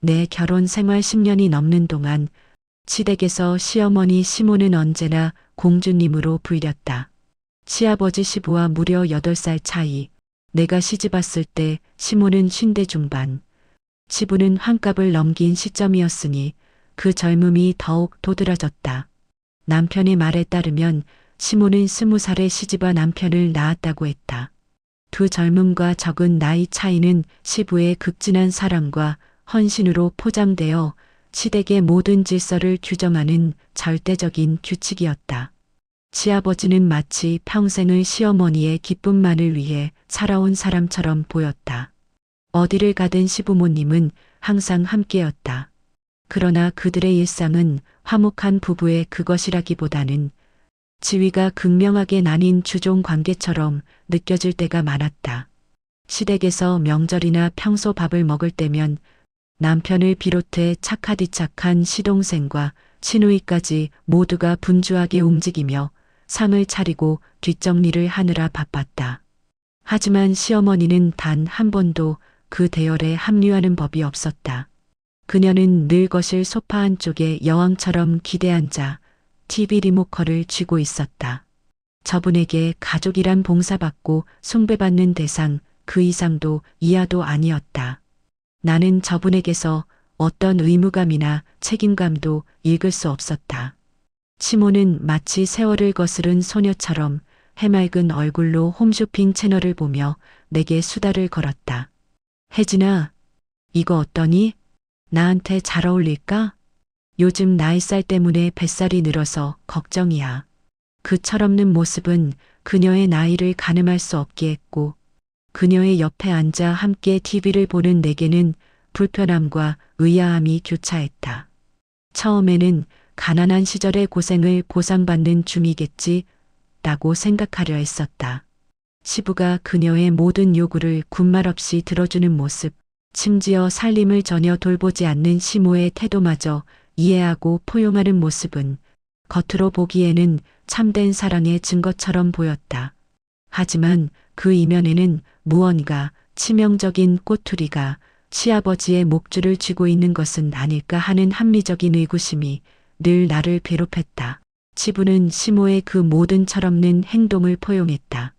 내 결혼 생활 10년이 넘는 동안 시댁에서 시어머니 시모는 언제나 공주님으로 불렸다. 시아버지 시부와 무려 8살 차이. 내가 시집왔을 때 시모는 50대 중반, 시부는 환갑을 넘긴 시점이었으니 그 젊음이 더욱 도드라졌다. 남편의 말에 따르면 시모는 20살에 시집와 남편을 낳았다고 했다. 두 젊음과 적은 나이 차이는 시부의 극진한 사랑과 헌신으로 포장되어 시댁의 모든 질서를 규정하는 절대적인 규칙이었다. 시아버지는 마치 평생을 시어머니의 기쁨만을 위해 살아온 사람처럼 보였다. 어디를 가든 시부모님은 항상 함께였다. 그러나 그들의 일상은 화목한 부부의 그것이라기보다는 지위가 극명하게 나뉜 주종 관계처럼 느껴질 때가 많았다. 시댁에서 명절이나 평소 밥을 먹을 때면 남편을 비롯해 착하디 착한 시동생과 시누이까지 모두가 분주하게 움직이며 상을 차리고 뒷정리를 하느라 바빴다. 하지만 시어머니는 단 한 번도 그 대열에 합류하는 법이 없었다. 그녀는 늘 거실 소파 한쪽에 여왕처럼 기대앉아 TV 리모컨을 쥐고 있었다. 저분에게 가족이란 봉사받고 숭배받는 대상 그 이상도 이하도 아니었다. 나는 저분에게서 어떤 의무감이나 책임감도 읽을 수 없었다. 시모는 마치 세월을 거스른 소녀처럼 해맑은 얼굴로 홈쇼핑 채널을 보며 내게 수다를 걸었다. 혜진아, 이거 어떠니? 나한테 잘 어울릴까? 요즘 나이살 때문에 뱃살이 늘어서 걱정이야. 그 철없는 모습은 그녀의 나이를 가늠할 수 없게 했고 그녀의 옆에 앉아 함께 TV를 보는 내게는 불편함과 의아함이 교차했다. 처음에는 가난한 시절의 고생을 보상받는 중이겠지 라고 생각하려 했었다. 시부가 그녀의 모든 요구를 군말 없이 들어주는 모습, 심지어 살림을 전혀 돌보지 않는 시모의 태도마저 이해하고 포용하는 모습은 겉으로 보기에는 참된 사랑의 증거처럼 보였다. 하지만 그 이면에는 무언가 치명적인 꼬투리가 시아버지의 목줄을 쥐고 있는 것은 아닐까 하는 합리적인 의구심이 늘 나를 괴롭혔다. 시부는 시모의 그 모든 철없는 행동을 포용했다.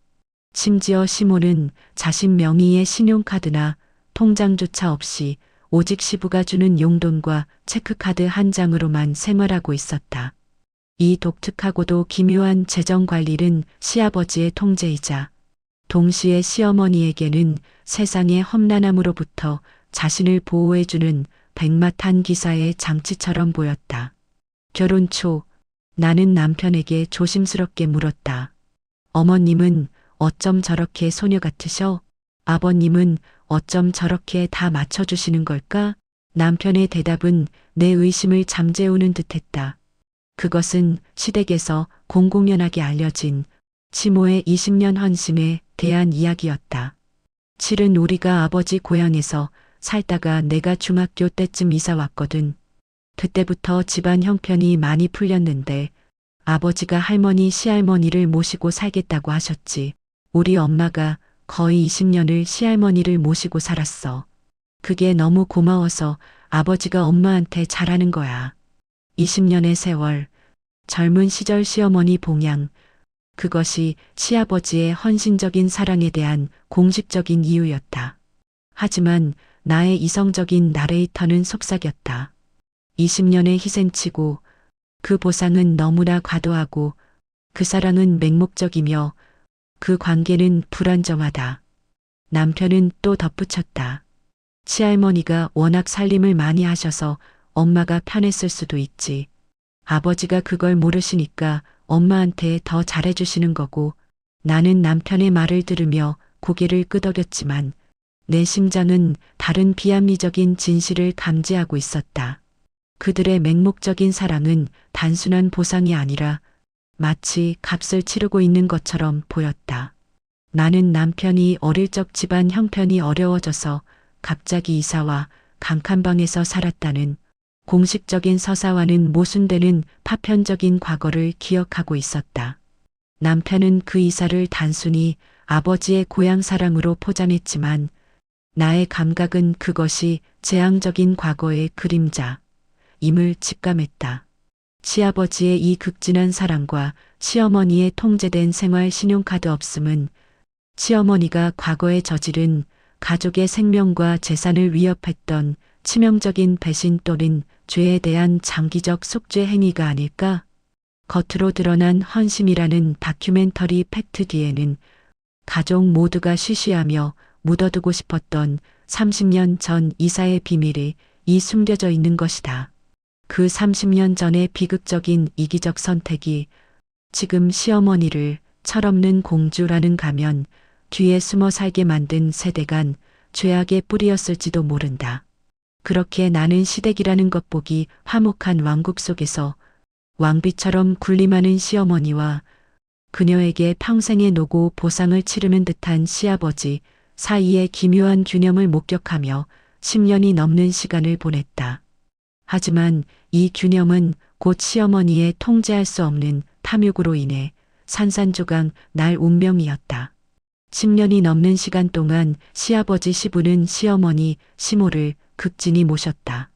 심지어 시모는 자신 명의의 신용카드나 통장조차 없이 오직 시부가 주는 용돈과 체크카드 한 장으로만 생활하고 있었다. 이 독특하고도 기묘한 재정관리는 시아버지의 통제이자 동시에 시어머니에게는 세상의 험난함으로부터 자신을 보호해주는 백마탄 기사의 장치처럼 보였다. 결혼 초 나는 남편에게 조심스럽게 물었다. 어머님은 어쩜 저렇게 소녀 같으셔? 아버님은 어쩜 저렇게 다 맞춰주시는 걸까? 남편의 대답은 내 의심을 잠재우는 듯했다. 그것은 시댁에서 공공연하게 알려진 시모의 20년 헌신에 대한 이야기였다. 실은 우리가 아버지 고향에서 살다가 내가 중학교 때쯤 이사 왔거든. 그때부터 집안 형편이 많이 풀렸는데 아버지가 할머니 시할머니를 모시고 살겠다고 하셨지. 우리 엄마가 거의 20년을 시할머니를 모시고 살았어. 그게 너무 고마워서 아버지가 엄마한테 잘하는 거야. 20년의 세월, 젊은 시절 시어머니 봉양, 그것이 시아버지의 헌신적인 사랑에 대한 공식적인 이유였다. 하지만 나의 이성적인 나레이터는 속삭였다. 20년의 희생치고 그 보상은 너무나 과도하고 그 사랑은 맹목적이며 그 관계는 불안정하다. 남편은 또 덧붙였다. 시할머니가 워낙 살림을 많이 하셔서 엄마가 편했을 수도 있지. 아버지가 그걸 모르시니까 엄마한테 더 잘해주시는 거고. 나는 남편의 말을 들으며 고개를 끄덕였지만 내 심장은 다른 비합리적인 진실을 감지하고 있었다. 그들의 맹목적인 사랑은 단순한 보상이 아니라 마치 값을 치르고 있는 것처럼 보였다. 나는 남편이 어릴 적 집안 형편이 어려워져서 갑자기 이사와 간칸방에서 살았다는 공식적인 서사와는 모순되는 파편적인 과거를 기억하고 있었다. 남편은 그 이사를 단순히 아버지의 고향 사랑으로 포장했지만 나의 감각은 그것이 재앙적인 과거의 그림자임을 직감했다. 시아버지의 이 극진한 사랑과 시어머니의 통제된 생활 신용카드 없음은 시어머니가 과거에 저지른 가족의 생명과 재산을 위협했던 치명적인 배신 또는 죄에 대한 장기적 속죄 행위가 아닐까? 겉으로 드러난 헌심이라는 다큐멘터리 팩트 뒤에는 가족 모두가 쉬쉬하며 묻어두고 싶었던 30년 전 이사의 비밀이 숨겨져 있는 것이다. 그 30년 전의 비극적인 이기적 선택이 지금 시어머니를 철없는 공주라는 가면 뒤에 숨어 살게 만든 세대간 죄악의 뿌리였을지도 모른다. 그렇게 나는 시댁이라는 겉보기 화목한 왕국 속에서 왕비처럼 군림하는 시어머니와 그녀에게 평생의 노고 보상을 치르는 듯한 시아버지 사이의 기묘한 균형을 목격하며 10년이 넘는 시간을 보냈다. 하지만 이 균형은 곧 시어머니의 통제할 수 없는 탐욕으로 인해 산산조각 날 운명이었다. 10년이 넘는 시간 동안 시아버지 시부는 시어머니 시모를 극진히 모셨다.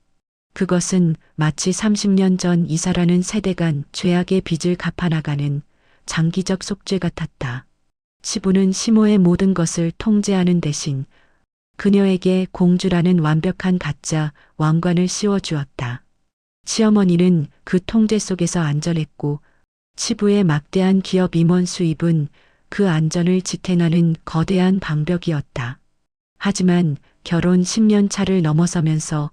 그것은 마치 30년 전 이사라는 세대 간 죄악의 빚을 갚아나가는 장기적 속죄 같았다. 시부는 시모의 모든 것을 통제하는 대신 그녀에게 공주라는 완벽한 가짜 왕관을 씌워주었다. 시어머니는 그 통제 속에서 안전했고 시부의 막대한 기업 임원 수입은 그 안전을 지탱하는 거대한 방벽이었다. 하지만 결혼 10년 차를 넘어서면서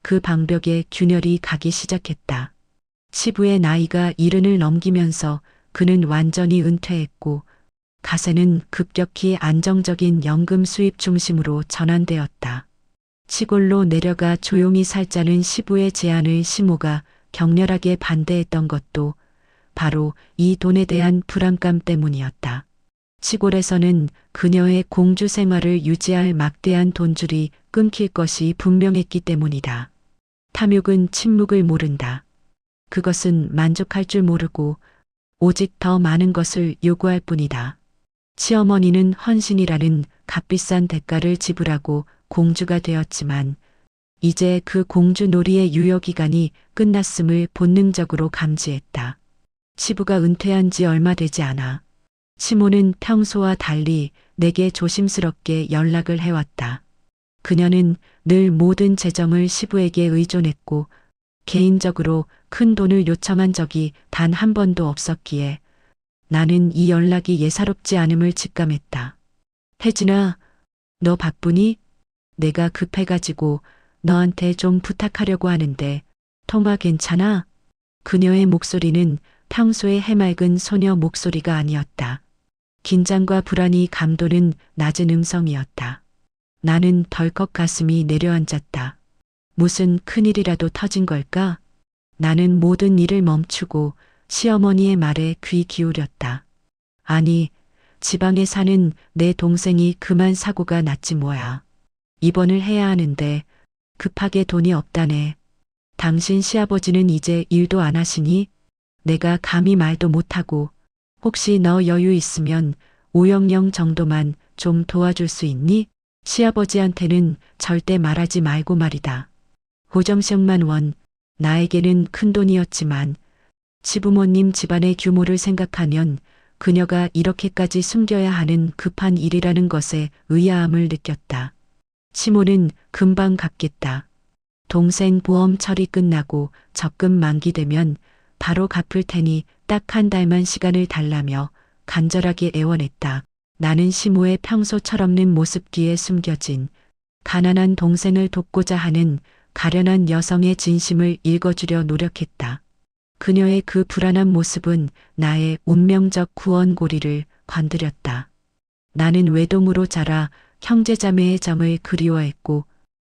그 방벽에 균열이 가기 시작했다. 시부의 나이가 70을 넘기면서 그는 완전히 은퇴했고 가세는 급격히 안정적인 연금 수입 중심으로 전환되었다. 시골로 내려가 조용히 살자는 시부의 제안을 시모가 격렬하게 반대했던 것도 바로 이 돈에 대한 불안감 때문이었다. 시골에서는 그녀의 공주 생활을 유지할 막대한 돈줄이 끊길 것이 분명했기 때문이다. 탐욕은 침묵을 모른다. 그것은 만족할 줄 모르고 오직 더 많은 것을 요구할 뿐이다. 시어머니는 헌신이라는 값비싼 대가를 지불하고 공주가 되었지만 이제 그 공주 놀이의 유효기간이 끝났음을 본능적으로 감지했다. 시부가 은퇴한 지 얼마 되지 않아 시모는 평소와 달리 내게 조심스럽게 연락을 해왔다. 그녀는 늘 모든 재정을 시부에게 의존했고 개인적으로 큰 돈을 요청한 적이 단 한 번도 없었기에 나는 이 연락이 예사롭지 않음을 직감했다. 혜진아, 너 바쁘니? 내가 급해가지고 너한테 좀 부탁하려고 하는데 통화 괜찮아? 그녀의 목소리는 평소의 해맑은 소녀 목소리가 아니었다. 긴장과 불안이 감도는 낮은 음성이었다. 나는 덜컥 가슴이 내려앉았다. 무슨 큰일이라도 터진 걸까? 나는 모든 일을 멈추고 시어머니의 말에 귀 기울였다. 아니, 지방에 사는 내 동생이 그만 사고가 났지 뭐야. 입원을 해야 하는데 급하게 돈이 없다네. 당신 시아버지는 이제 일도 안 하시니? 내가 감히 말도 못하고 혹시 너 여유 있으면 5억령 정도만 좀 도와줄 수 있니? 시아버지한테는 절대 말하지 말고 말이다. 5점씩만 원, 나에게는 큰 돈이었지만 시부모님 집안의 규모를 생각하면 그녀가 이렇게까지 숨겨야 하는 급한 일이라는 것에 의아함을 느꼈다. 시모는 금방 갚겠다. 동생 보험 처리 끝나고 적금 만기되면 바로 갚을 테니 딱 한 달만 시간을 달라며 간절하게 애원했다. 나는 시모의 평소 철없는 모습 뒤에 숨겨진 가난한 동생을 돕고자 하는 가련한 여성의 진심을 읽어주려 노력했다. 그녀의 그 불안한 모습은 나의 운명적 구원고리를 건드렸다. 나는 외동으로 자라 형제자매의 정을 그리워했고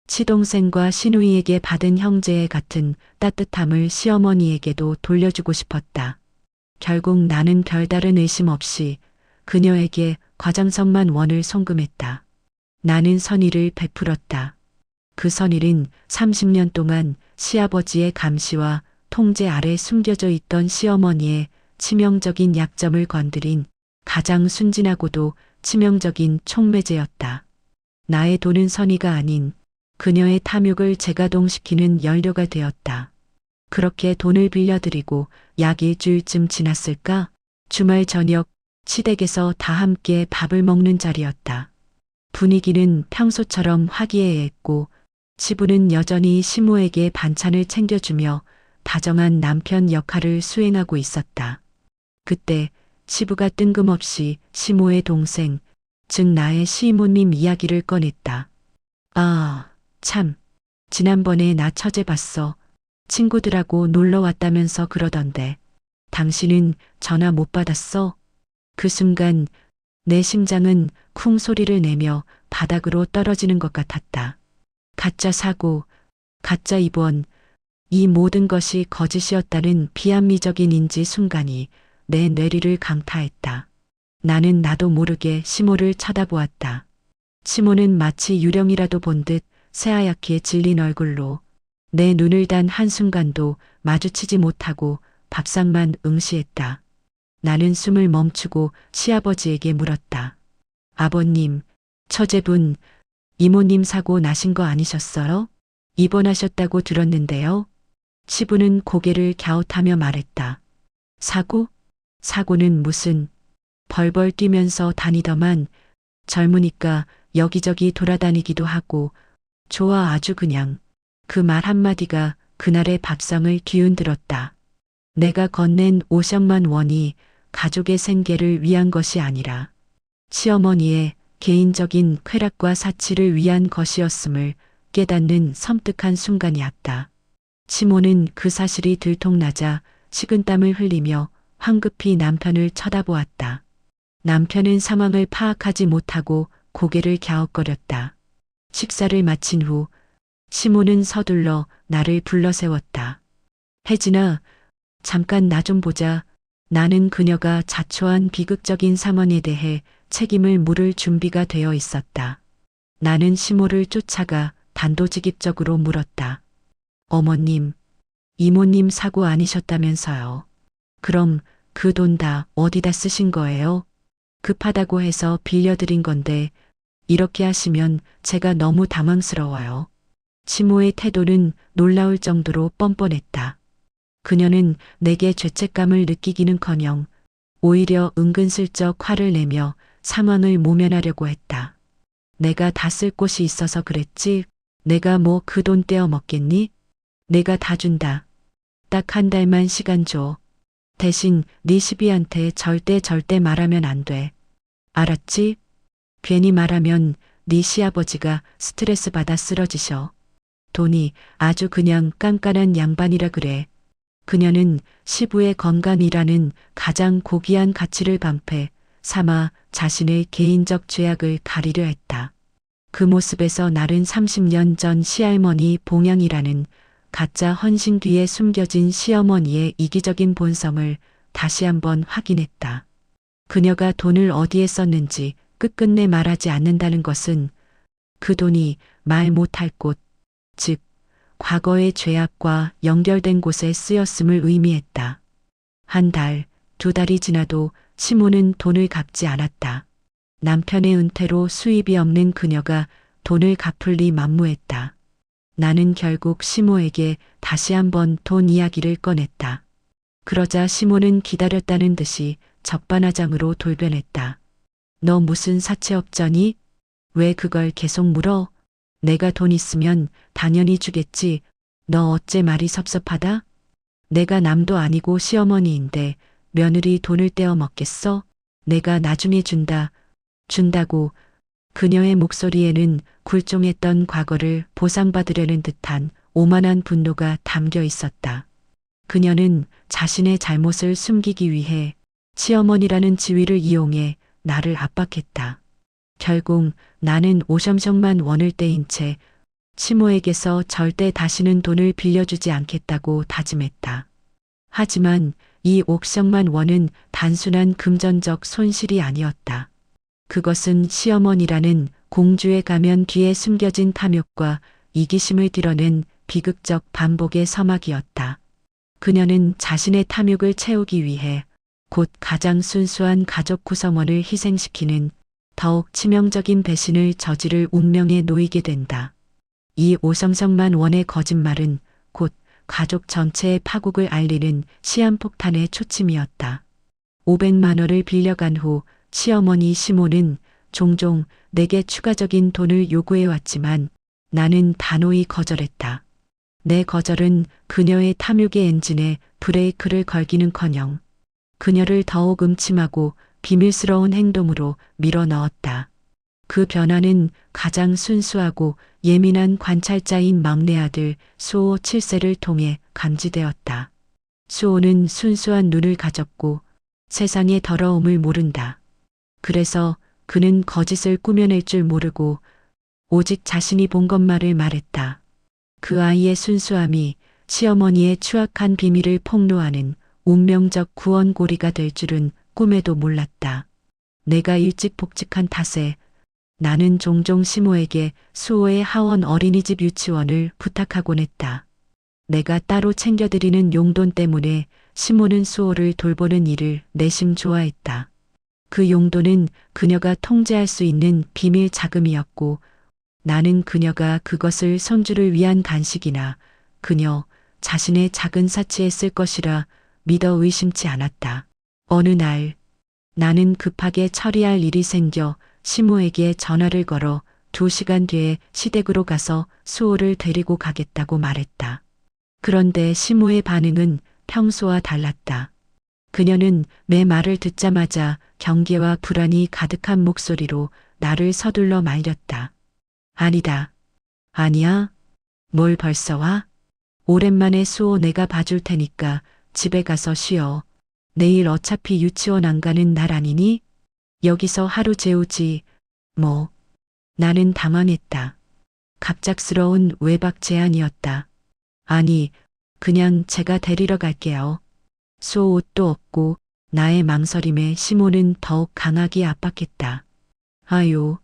시동생과 시누이에게 받은 형제의 같은 따뜻함을 시어머니에게도 돌려주고 싶었다. 결국 나는 별다른 의심 없이 그녀에게 과장성만 원을 송금했다. 나는 선의를 베풀었다. 그 선의는 30년 동안 시아버지의 감시와 통제 아래 숨겨져 있던 시어머니의 치명적인 약점을 건드린 가장 순진하고도 치명적인 촉매제였다. 나의 돈은 선의가 아닌 그녀의 탐욕을 재가동시키는 연료가 되었다. 그렇게 돈을 빌려드리고 약 일주일쯤 지났을까? 주말 저녁 시댁에서 다 함께 밥을 먹는 자리였다. 분위기는 평소처럼 화기애애했고 시부는 여전히 시모에게 반찬을 챙겨주며 다정한 남편 역할을 수행하고 있었다. 그때 시부가 뜬금없이 시모의 동생, 즉 나의 시모님 이야기를 꺼냈다. 아, 참. 지난번에 나 처제 봤어. 친구들하고 놀러 왔다면서 그러던데. 당신은 전화 못 받았어? 그 순간 내 심장은 쿵 소리를 내며 바닥으로 떨어지는 것 같았다. 가짜 사고, 가짜 입원, 이 모든 것이 거짓이었다는 비합리적인 인지 순간이 내 뇌리를 강타했다. 나는 나도 모르게 시모를 쳐다보았다. 시모는 마치 유령이라도 본 듯 새하얗게 질린 얼굴로 내 눈을 단 한순간도 마주치지 못하고 밥상만 응시했다. 나는 숨을 멈추고 시아버지에게 물었다. 아버님, 처제분, 이모님 사고 나신 거 아니셨어요? 입원하셨다고 들었는데요. 시부는 고개를 갸웃하며 말했다. 사고? 사고는 무슨? 벌벌 뛰면서 다니더만 젊으니까 여기저기 돌아다니기도 하고 좋아 아주 그냥. 그 말 한마디가 그날의 밥상을 뒤흔들었다. 내가 건넨 5천만 원이 가족의 생계를 위한 것이 아니라 시어머니의 개인적인 쾌락과 사치를 위한 것이었음을 깨닫는 섬뜩한 순간이었다. 시모는 그 사실이 들통나자 식은땀을 흘리며 황급히 남편을 쳐다보았다. 남편은 상황을 파악하지 못하고 고개를 갸웃거렸다. 식사를 마친 후 시모는 서둘러 나를 불러세웠다. 혜진아, 잠깐 나 좀 보자. 나는 그녀가 자초한 비극적인 상황에 대해 책임을 물을 준비가 되어 있었다. 나는 시모를 쫓아가 단도직입적으로 물었다. 어머님, 이모님 사고 아니셨다면서요. 그럼 그 돈 다 어디다 쓰신 거예요? 급하다고 해서 빌려드린 건데 이렇게 하시면 제가 너무 당황스러워요. 시모의 태도는 놀라울 정도로 뻔뻔했다. 그녀는 내게 죄책감을 느끼기는커녕 오히려 은근슬쩍 화를 내며 상황을 모면하려고 했다. 내가 다 쓸 곳이 있어서 그랬지. 내가 뭐 그 돈 떼어 먹겠니? 내가 다 준다. 딱 한 달만 시간 줘. 대신 네 시비한테 절대 말하면 안 돼. 알았지? 괜히 말하면 네 시아버지가 스트레스 받아 쓰러지셔. 돈이 아주 그냥 깐깐한 양반이라 그래. 그녀는 시부의 건강이라는 가장 고귀한 가치를 방패 삼아 자신의 개인적 죄악을 가리려 했다. 그 모습에서 나는 30년 전 시할머니 봉양이라는 가짜 헌신 뒤에 숨겨진 시어머니의 이기적인 본성을 다시 한번 확인했다. 그녀가 돈을 어디에 썼는지 끝끝내 말하지 않는다는 것은 그 돈이 말 못할 곳, 즉 과거의 죄악과 연결된 곳에 쓰였음을 의미했다. 한 달, 두 달이 지나도 시모는 돈을 갚지 않았다. 남편의 은퇴로 수입이 없는 그녀가 돈을 갚을 리 만무했다. 나는 결국 시모에게 다시 한번 돈 이야기를 꺼냈다. 그러자 시모는 기다렸다는 듯이 적반하장으로 돌변했다. 너 무슨 사채업자니? 왜 그걸 계속 물어? 내가 돈 있으면 당연히 주겠지. 너 어째 말이 섭섭하다? 내가 남도 아니고 시어머니인데 며느리 돈을 떼어 먹겠어? 내가 나중에 준다. 준다고. 그녀의 목소리에는 굴종했던 과거를 보상받으려는 듯한 오만한 분노가 담겨 있었다. 그녀는 자신의 잘못을 숨기기 위해 시어머니라는 지위를 이용해 나를 압박했다. 결국 나는 5천만 원을 떼인 채 시모에게서 절대 다시는 돈을 빌려주지 않겠다고 다짐했다. 하지만 이 5천만 원은 단순한 금전적 손실이 아니었다. 그것은 시어머니라는 공주의 가면 뒤에 숨겨진 탐욕과 이기심을 드러낸 비극적 반복의 서막이었다. 그녀는 자신의 탐욕을 채우기 위해 곧 가장 순수한 가족 구성원을 희생시키는 더욱 치명적인 배신을 저지를 운명에 놓이게 된다. 이 오성성만 원의 거짓말은 곧 가족 전체의 파국을 알리는 시한폭탄의 초침이었다. 500만 원을 빌려간 후 시어머니 시모는 종종 내게 추가적인 돈을 요구해왔지만 나는 단호히 거절했다. 내 거절은 그녀의 탐욕의 엔진에 브레이크를 걸기는커녕 그녀를 더욱 음침하고 비밀스러운 행동으로 밀어넣었다. 그 변화는 가장 순수하고 예민한 관찰자인 막내 아들 수호 7세를 통해 감지되었다. 수호는 순수한 눈을 가졌고 세상의 더러움을 모른다. 그래서 그는 거짓을 꾸며낼 줄 모르고 오직 자신이 본 것만을 말했다. 그 아이의 순수함이 시어머니의 추악한 비밀을 폭로하는 운명적 구원고리가 될 줄은 꿈에도 몰랐다. 내가 일찍 복직한 탓에 나는 종종 시모에게 수호의 하원 어린이집 유치원을 부탁하곤 했다. 내가 따로 챙겨드리는 용돈 때문에 시모는 수호를 돌보는 일을 내심 좋아했다. 그 용돈은 그녀가 통제할 수 있는 비밀 자금이었고 나는 그녀가 그것을 손주를 위한 간식이나 그녀 자신의 작은 사치에 쓸 것이라 믿어 의심치 않았다. 어느 날 나는 급하게 처리할 일이 생겨 시모에게 전화를 걸어 2시간 뒤에 시댁으로 가서 수호를 데리고 가겠다고 말했다. 그런데 시모의 반응은 평소와 달랐다. 그녀는 내 말을 듣자마자 경계와 불안이 가득한 목소리로 나를 서둘러 말렸다. 아니다. 아니야. 뭘 벌써 와? 오랜만에 수호 내가 봐줄 테니까 집에 가서 쉬어. 내일 어차피 유치원 안 가는 날 아니니? 여기서 하루 재우지. 뭐. 나는 당황했다. 갑작스러운 외박 제안이었다. 아니, 그냥 제가 데리러 갈게요. 수호 옷도 없고 나의 망설임에 시모는 더욱 강하게 압박했다. 아유,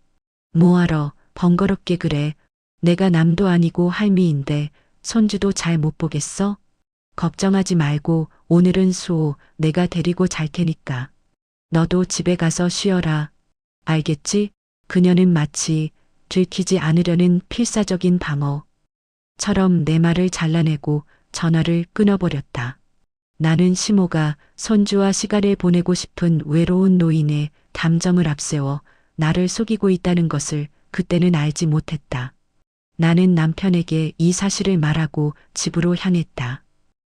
뭐하러 번거롭게 그래. 내가 남도 아니고 할미인데 손주도 잘 못 보겠어? 걱정하지 말고 오늘은 수호 내가 데리고 잘 테니까. 너도 집에 가서 쉬어라. 알겠지? 그녀는 마치 들키지 않으려는 필사적인 방어처럼 내 말을 잘라내고 전화를 끊어버렸다. 나는 시모가 손주와 시간을 보내고 싶은 외로운 노인의 감정을 앞세워 나를 속이고 있다는 것을 그때는 알지 못했다. 나는 남편에게 이 사실을 말하고 집으로 향했다.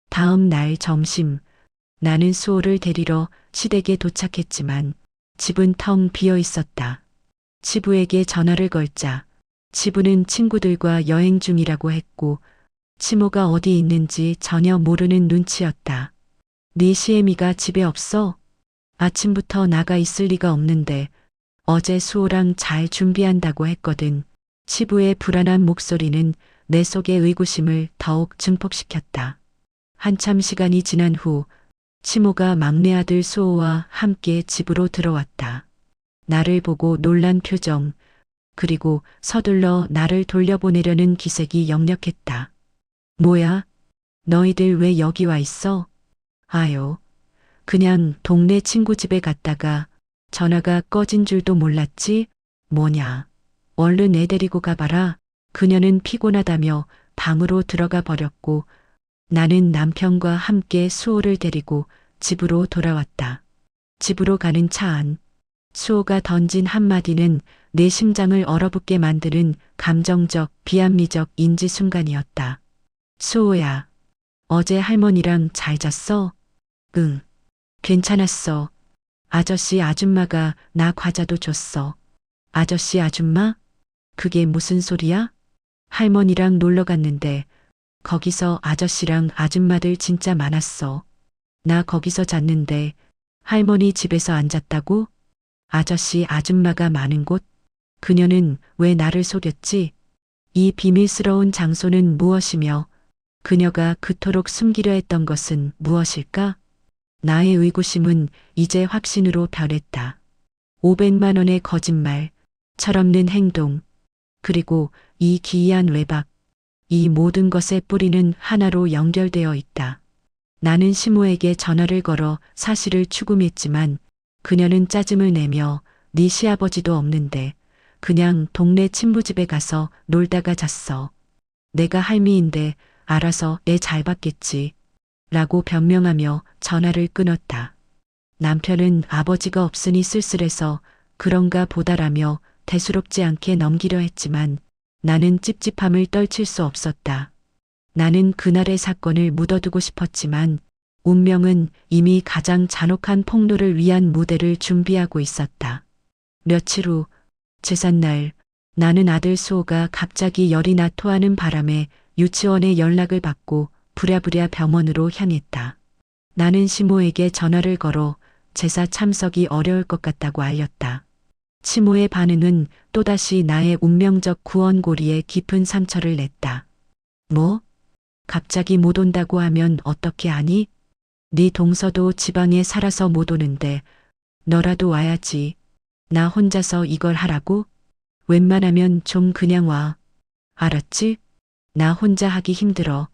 다음 날 점심, 나는 수호를 데리러 시댁에 도착했지만 집은 텅 비어 있었다. 치부에게 전화를 걸자 치부는 친구들과 여행 중이라고 했고 치모가 어디 있는지 전혀 모르는 눈치였다. 네 시애미가 집에 없어? 아침부터 나가 있을 리가 없는데 어제 수호랑 잘 준비한다고 했거든. 치부의 불안한 목소리는 내 속의 의구심을 더욱 증폭시켰다. 한참 시간이 지난 후 치모가 막내 아들 수호와 함께 집으로 들어왔다. 나를 보고 놀란 표정, 그리고 서둘러 나를 돌려보내려는 기색이 역력했다. 뭐야? 너희들 왜 여기 와 있어? 아유, 그냥 동네 친구 집에 갔다가 전화가 꺼진 줄도 몰랐지? 뭐냐? 얼른 애 데리고 가봐라. 그녀는 피곤하다며 방으로 들어가 버렸고 나는 남편과 함께 수호를 데리고 집으로 돌아왔다. 집으로 가는 차 안. 수호가 던진 한마디는 내 심장을 얼어붙게 만드는 감정적, 비합리적 인지 순간이었다. 수호야, 어제 할머니랑 잘 잤어? 응, 괜찮았어. 아저씨 아줌마가 나 과자도 줬어. 아저씨 아줌마? 그게 무슨 소리야? 할머니랑 놀러 갔는데 거기서 아저씨랑 아줌마들 진짜 많았어. 나 거기서 잤는데 할머니 집에서 안 잤다고? 아저씨 아줌마가 많은 곳? 그녀는 왜 나를 속였지? 이 비밀스러운 장소는 무엇이며 그녀가 그토록 숨기려 했던 것은 무엇일까? 나의 의구심은 이제 확신으로 변했다. 500만 원의 거짓말, 철없는 행동, 그리고 이 기이한 외박, 이 모든 것의 뿌리는 하나로 연결되어 있다. 나는 시모에게 전화를 걸어 사실을 추궁했지만 그녀는 짜증을 내며 네 시아버지도 없는데 그냥 동네 친부집에 가서 놀다가 잤어. 내가 할미인데 알아서 애 잘 받겠지. 라고 변명하며 전화를 끊었다. 남편은 아버지가 없으니 쓸쓸해서 그런가 보다라며 대수롭지 않게 넘기려 했지만 나는 찝찝함을 떨칠 수 없었다. 나는 그날의 사건을 묻어두고 싶었지만 운명은 이미 가장 잔혹한 폭로를 위한 무대를 준비하고 있었다. 며칠 후 제삿날 나는 아들 수호가 갑자기 열이 나 토하는 바람에 유치원에 연락을 받고 부랴부랴 병원으로 향했다. 나는 시모에게 전화를 걸어 제사 참석이 어려울 것 같다고 알렸다. 시모의 반응은 또다시 나의 운명적 구원고리에 깊은 상처를 냈다. 뭐? 갑자기 못 온다고 하면 어떻게 하니? 네 동서도 지방에 살아서 못 오는데 너라도 와야지. 나 혼자서 이걸 하라고? 웬만하면 좀 그냥 와. 알았지? 나 혼자 하기 힘들어.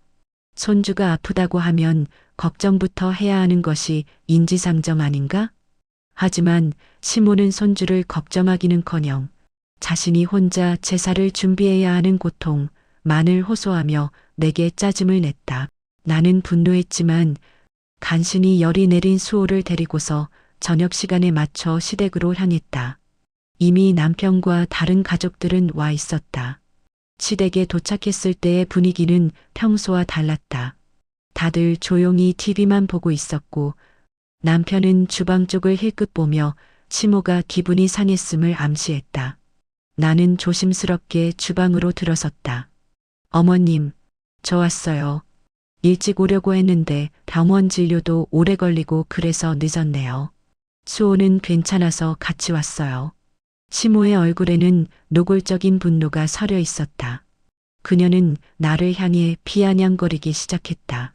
손주가 아프다고 하면 걱정부터 해야 하는 것이 인지상정 아닌가? 하지만 시모는 손주를 걱정하기는커녕 자신이 혼자 제사를 준비해야 하는 고통만을 호소하며 내게 짜증을 냈다. 나는 분노했지만 간신히 열이 내린 수호를 데리고서 저녁 시간에 맞춰 시댁으로 향했다. 이미 남편과 다른 가족들은 와 있었다. 시댁에 도착했을 때의 분위기는 평소와 달랐다. 다들 조용히 TV만 보고 있었고 남편은 주방 쪽을 힐끗 보며 시모가 기분이 상했음을 암시했다. 나는 조심스럽게 주방으로 들어섰다. 어머님, 저 왔어요. 일찍 오려고 했는데 병원 진료도 오래 걸리고 그래서 늦었네요. 수호는 괜찮아서 같이 왔어요. 시모의 얼굴에는 노골적인 분노가 서려 있었다. 그녀는 나를 향해 비아냥거리기 시작했다.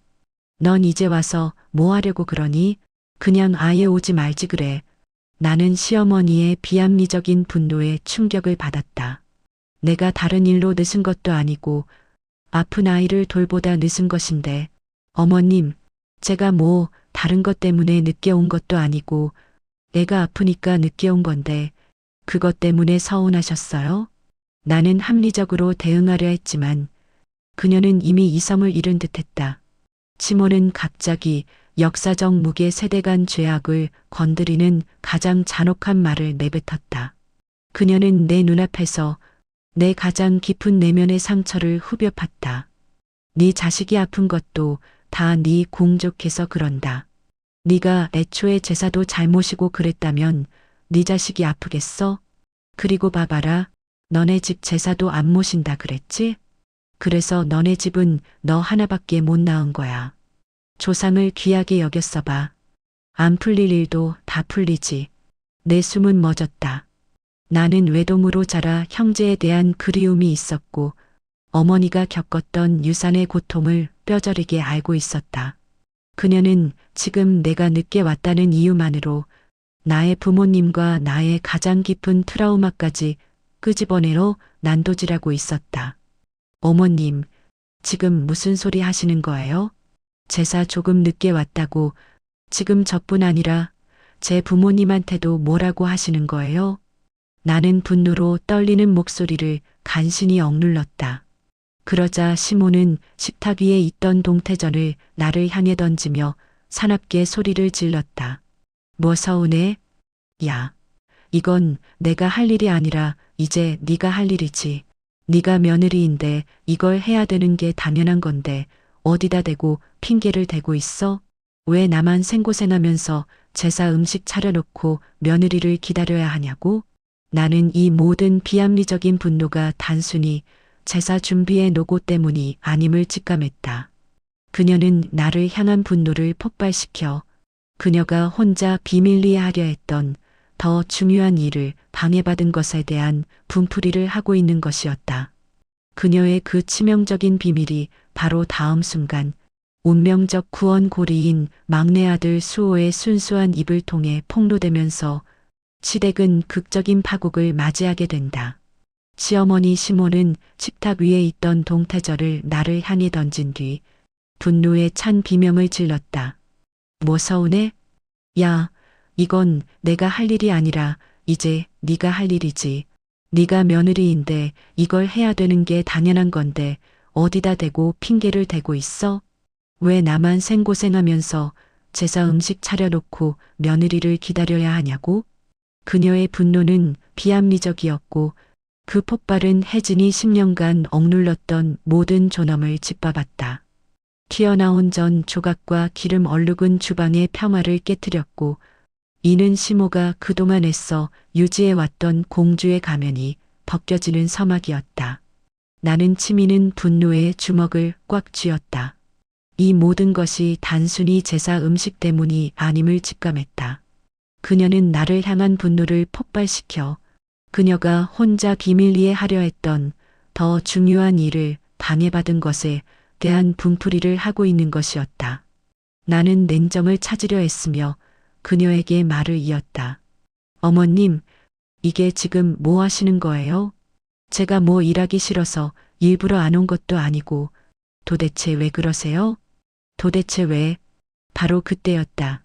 넌 이제 와서 뭐 하려고 그러니? 그냥 아예 오지 말지 그래. 나는 시어머니의 비합리적인 분노에 충격을 받았다. 내가 다른 일로 늦은 것도 아니고 아픈 아이를 돌보다 늦은 것인데 어머님, 제가 뭐 다른 것 때문에 늦게 온 것도 아니고 애가 아프니까 늦게 온 건데 그것 때문에 서운하셨어요? 나는 합리적으로 대응하려 했지만 그녀는 이미 이성을 잃은 듯했다. 시모는 갑자기 역사적 무게 세대 간 죄악을 건드리는 가장 잔혹한 말을 내뱉었다. 그녀는 내 눈앞에서 내 가장 깊은 내면의 상처를 후벼 팠다. 네 자식이 아픈 것도 다 네 공족해서 그런다. 네가 애초에 제사도 잘 모시고 그랬다면 네 자식이 아프겠어? 그리고 봐봐라. 너네 집 제사도 안 모신다 그랬지? 그래서 너네 집은 너 하나밖에 못 낳은 거야. 조상을 귀하게 여겼어 봐. 안 풀릴 일도 다 풀리지. 내 숨은 멎었다. 나는 외동으로 자라 형제에 대한 그리움이 있었고 어머니가 겪었던 유산의 고통을 뼈저리게 알고 있었다. 그녀는 지금 내가 늦게 왔다는 이유만으로 나의 부모님과 나의 가장 깊은 트라우마까지 끄집어내러 난도질하고 있었다. 어머님, 지금 무슨 소리 하시는 거예요? 제사 조금 늦게 왔다고 지금 저뿐 아니라 제 부모님한테도 뭐라고 하시는 거예요? 나는 분노로 떨리는 목소리를 간신히 억눌렀다. 그러자 시모는 식탁 위에 있던 동태전을 나를 향해 던지며 사납게 소리를 질렀다. 뭐 서운해? 야, 이건 내가 할 일이 아니라 이제 네가 할 일이지. 네가 며느리인데 이걸 해야 되는 게 당연한 건데 어디다 대고 핑계를 대고 있어? 왜 나만 생고생하면서 제사 음식 차려놓고 며느리를 기다려야 하냐고? 나는 이 모든 비합리적인 분노가 단순히 제사 준비의 노고 때문이 아님을 직감했다. 그녀는 나를 향한 분노를 폭발시켜 그녀가 혼자 비밀리에 하려 했던 더 중요한 일을 방해받은 것에 대한 분풀이를 하고 있는 것이었다. 그녀의 그 치명적인 비밀이 바로 다음 순간 운명적 구원고리인 막내 아들 수호의 순수한 입을 통해 폭로되면서 시댁은 극적인 파국을 맞이하게 된다. 시어머니 시모는 식탁 위에 있던 동태절을 나를 향해 던진 뒤 분노에 찬 비명을 질렀다. 뭐 서운해? 야, 이건 내가 할 일이 아니라 이제 네가 할 일이지. 네가 며느리인데 이걸 해야 되는 게 당연한 건데 어디다 대고 핑계를 대고 있어? 왜 나만 생고생하면서 제사 음식 차려놓고 며느리를 기다려야 하냐고? 그녀의 분노는 비합리적이었고 그 폭발은 혜진이 10년간 억눌렀던 모든 존엄을 짓밟았다. 튀어나온 전 조각과 기름 얼룩은 주방의 평화를 깨뜨렸고 이는 시모가 그동안 애써 유지해왔던 공주의 가면이 벗겨지는 서막이었다. 나는 치미는 분노의 주먹을 꽉 쥐었다. 이 모든 것이 단순히 제사 음식 때문이 아님을 직감했다. 그녀는 나를 향한 분노를 폭발시켜 그녀가 혼자 비밀리에 하려 했던 더 중요한 일을 방해받은 것에 대한 분풀이를 하고 있는 것이었다. 나는 냉정을 찾으려 했으며 그녀에게 말을 이었다. 어머님, 이게 지금 뭐 하시는 거예요? 제가 뭐 일하기 싫어서 일부러 안 온 것도 아니고 도대체 왜 그러세요? 도대체 왜? 바로 그때였다.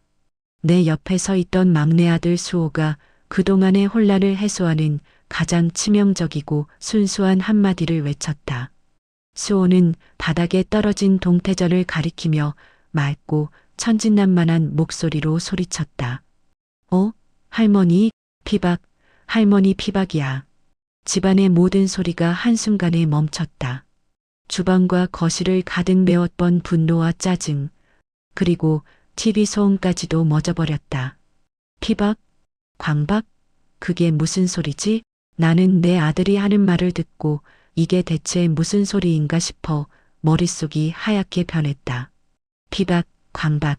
내 옆에 서 있던 막내 아들 수호가 그동안의 혼란을 해소하는 가장 치명적이고 순수한 한마디를 외쳤다. 수호는 바닥에 떨어진 동태전을 가리키며 맑고 천진난만한 목소리로 소리쳤다. 할머니, 피박, 할머니 피박이야. 집안의 모든 소리가 한순간에 멈췄다. 주방과 거실을 가득 메웠던 분노와 짜증, 그리고 TV 소음까지도 멎어버렸다. 피박? 광박? 그게 무슨 소리지? 나는 내 아들이 하는 말을 듣고 이게 대체 무슨 소리인가 싶어 머릿속이 하얗게 변했다. 피박, 광박.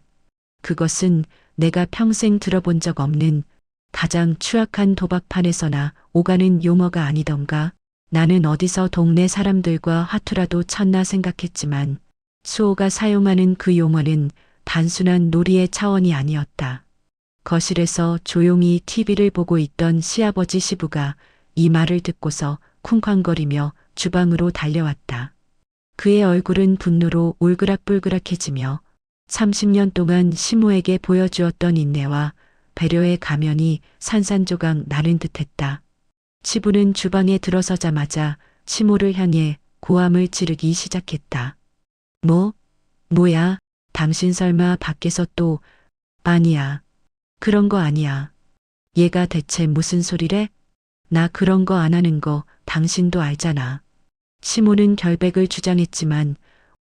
그것은 내가 평생 들어본 적 없는 가장 추악한 도박판에서나 오가는 용어가 아니던가. 나는 어디서 동네 사람들과 화투라도 쳤나 생각했지만 수호가 사용하는 그 용어는 단순한 놀이의 차원이 아니었다. 거실에서 조용히 TV를 보고 있던 시아버지 시부가 이 말을 듣고서 쿵쾅거리며 주방으로 달려왔다. 그의 얼굴은 분노로 울그락불그락해지며 30년 동안 시모에게 보여주었던 인내와 배려의 가면이 산산조각 나는 듯했다. 시부는 주방에 들어서자마자 시모를 향해 고함을 지르기 시작했다. 뭐야, 당신 설마 밖에서 또, 아니야. 그런 거 아니야. 얘가 대체 무슨 소리래? 나 그런 거 안 하는 거 당신도 알잖아. 시모는 결백을 주장했지만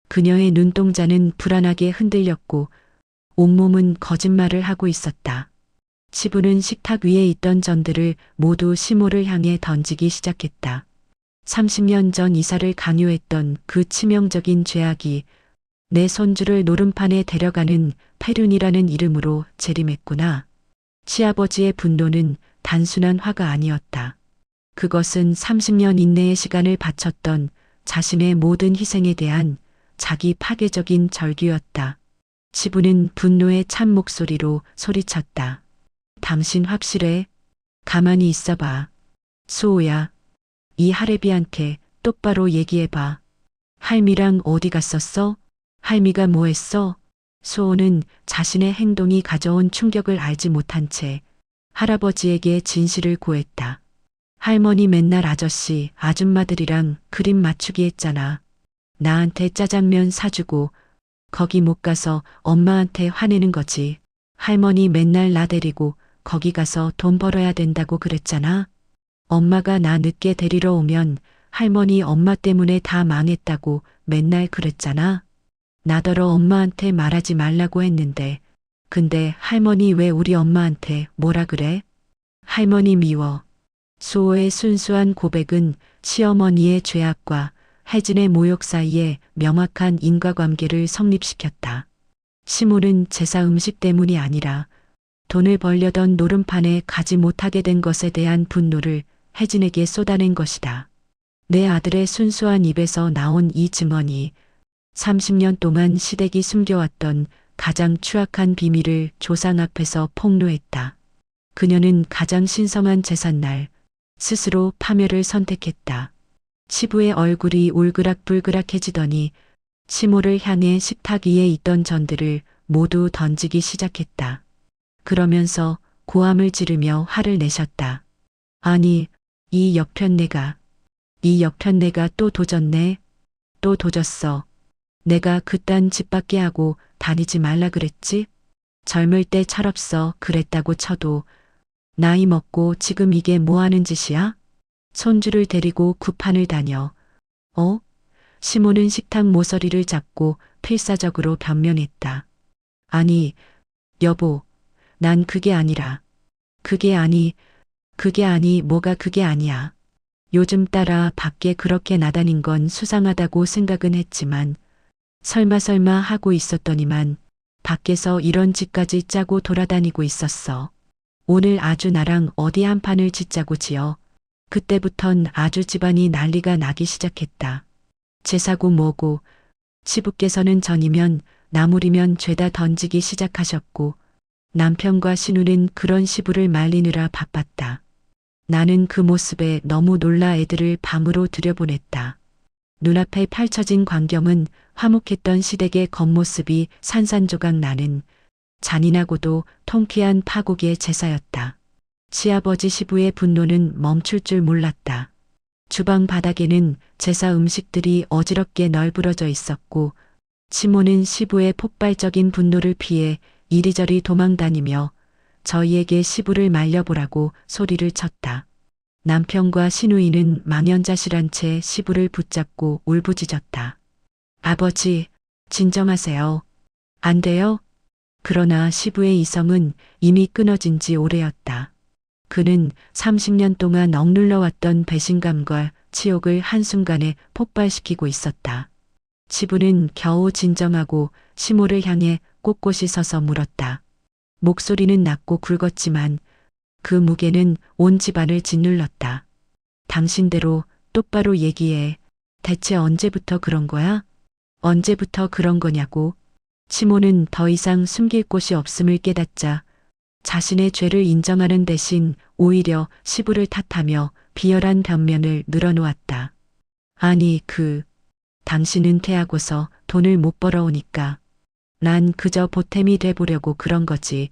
그녀의 눈동자는 불안하게 흔들렸고 온몸은 거짓말을 하고 있었다. 시부는 식탁 위에 있던 전들을 모두 시모를 향해 던지기 시작했다. 30년 전 이사를 강요했던 그 치명적인 죄악이 내 손주를 노름판에 데려가는 폐륜이라는 이름으로 재림했구나. 시아버지의 분노는 단순한 화가 아니었다. 그것은 30년 인내의 시간을 바쳤던 자신의 모든 희생에 대한 자기 파괴적인 절규였다. 시부는 분노의 찬 목소리로 소리쳤다. 당신 확실해? 가만히 있어봐. 수호야. 이 할애비한테 똑바로 얘기해봐. 할미랑 어디 갔었어? 할미가 뭐 했어? 수호는 자신의 행동이 가져온 충격을 알지 못한 채 할아버지에게 진실을 고했다. 할머니 맨날 아저씨, 아줌마들이랑 그림 맞추기 했잖아. 나한테 짜장면 사주고 거기 못 가서 엄마한테 화내는 거지. 할머니 맨날 나 데리고 거기 가서 돈 벌어야 된다고 그랬잖아. 엄마가 나 늦게 데리러 오면 할머니 엄마 때문에 다 망했다고 맨날 그랬잖아. 나더러 엄마한테 말하지 말라고 했는데 근데 할머니 왜 우리 엄마한테 뭐라 그래? 할머니 미워. 수호의 순수한 고백은 시어머니의 죄악과 혜진의 모욕 사이에 명확한 인과관계를 성립시켰다. 시모는 제사 음식 때문이 아니라 돈을 벌려던 노름판에 가지 못하게 된 것에 대한 분노를 혜진에게 쏟아낸 것이다. 내 아들의 순수한 입에서 나온 이 증언이 30년 동안 시댁이 숨겨왔던 가장 추악한 비밀을 조상 앞에서 폭로했다. 그녀는 가장 신성한 제삿날 스스로 파멸을 선택했다. 시부의 얼굴이 울그락불그락해지더니 시모를 향해 식탁 위에 있던 전들을 모두 던지기 시작했다. 그러면서 고함을 지르며 화를 내셨다. 아니, 이 역편내가 또 도졌네. 또 도졌어. 내가 그딴 집 밖에 하고 다니지 말라 그랬지? 젊을 때 철없어 그랬다고 쳐도 나이 먹고 지금 이게 뭐 하는 짓이야? 손주를 데리고 구판을 다녀. 어? 시모는 식탁 모서리를 잡고 필사적으로 변명했다. 아니, 여보, 난 그게 아니라. 그게 아니, 뭐가 그게 아니야. 요즘 따라 밖에 그렇게 나다닌 건 수상하다고 생각은 했지만, 설마 하고 있었더니만, 밖에서 이런 짓까지 짜고 돌아다니고 있었어. 오늘 아주 나랑 어디 한 판을 짓자고 지어. 그때부턴 아주 집안이 난리가 나기 시작했다. 제사고 뭐고, 시부께서는 전이면 나물이면 죄다 던지기 시작하셨고, 남편과 신우는 그런 시부를 말리느라 바빴다. 나는 그 모습에 너무 놀라 애들을 방으로 들여보냈다. 눈앞에 펼쳐진 광경은 화목했던 시댁의 겉모습이 산산조각 나는 잔인하고도 통쾌한 파국의 제사였다. 시아버지 시부의 분노는 멈출 줄 몰랐다. 주방 바닥에는 제사 음식들이 어지럽게 널브러져 있었고, 시모는 시부의 폭발적인 분노를 피해 이리저리 도망다니며 저희에게 시부를 말려보라고 소리를 쳤다. 남편과 시누이는 망연자실한 채 시부를 붙잡고 울부짖었다. 아버지, 진정하세요. 안 돼요? 그러나 시부의 이성은 이미 끊어진 지 오래였다. 그는 30년 동안 억눌러왔던 배신감과 치욕을 한순간에 폭발시키고 있었다. 시부는 겨우 진정하고 시모를 향해 꼿꼿이 서서 물었다. 목소리는 낮고 굵었지만 그 무게는 온 집안을 짓눌렀다. 당신대로 똑바로 얘기해. 대체 언제부터 그런 거야? 언제부터 그런 거냐고. 시모는 더 이상 숨길 곳이 없음을 깨닫자 자신의 죄를 인정하는 대신 오히려 시부를 탓하며 비열한 변명을 늘어놓았다. 아니 당신은 퇴하고서 돈을 못 벌어오니까 난 그저 보탬이 돼보려고 그런 거지.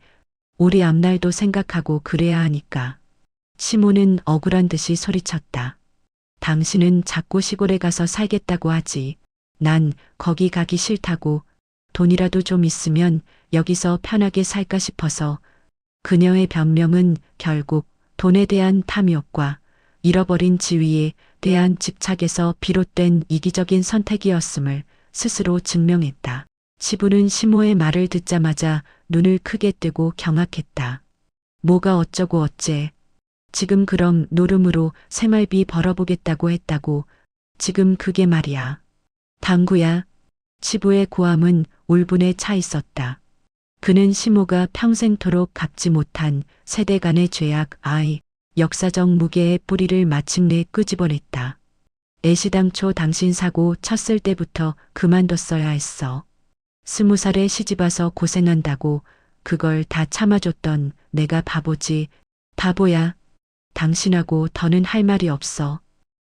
우리 앞날도 생각하고 그래야 하니까. 시모는 억울한 듯이 소리쳤다. 당신은 자꾸 시골에 가서 살겠다고 하지. 난 거기 가기 싫다고. 돈이라도 좀 있으면 여기서 편하게 살까 싶어서. 그녀의 변명은 결국 돈에 대한 탐욕과 잃어버린 지위에 대한 집착에서 비롯된 이기적인 선택이었음을 스스로 증명했다. 시부는 시모의 말을 듣자마자 눈을 크게 뜨고 경악했다. 뭐가 어쩌고 어째. 지금 그럼 노름으로 생활비 벌어보겠다고 했다고. 지금 그게 말이야. 당구야. 시부의 고함은 울분에 차 있었다. 그는 시모가 평생토록 갚지 못한 세대 간의 죄악, 역사적 무게의 뿌리를 마침내 끄집어냈다. 애시당초 당신 사고 쳤을 때부터 그만뒀어야 했어. 20살에 시집와서 고생한다고 그걸 다 참아줬던 내가 바보지. 바보야. 당신하고 더는 할 말이 없어.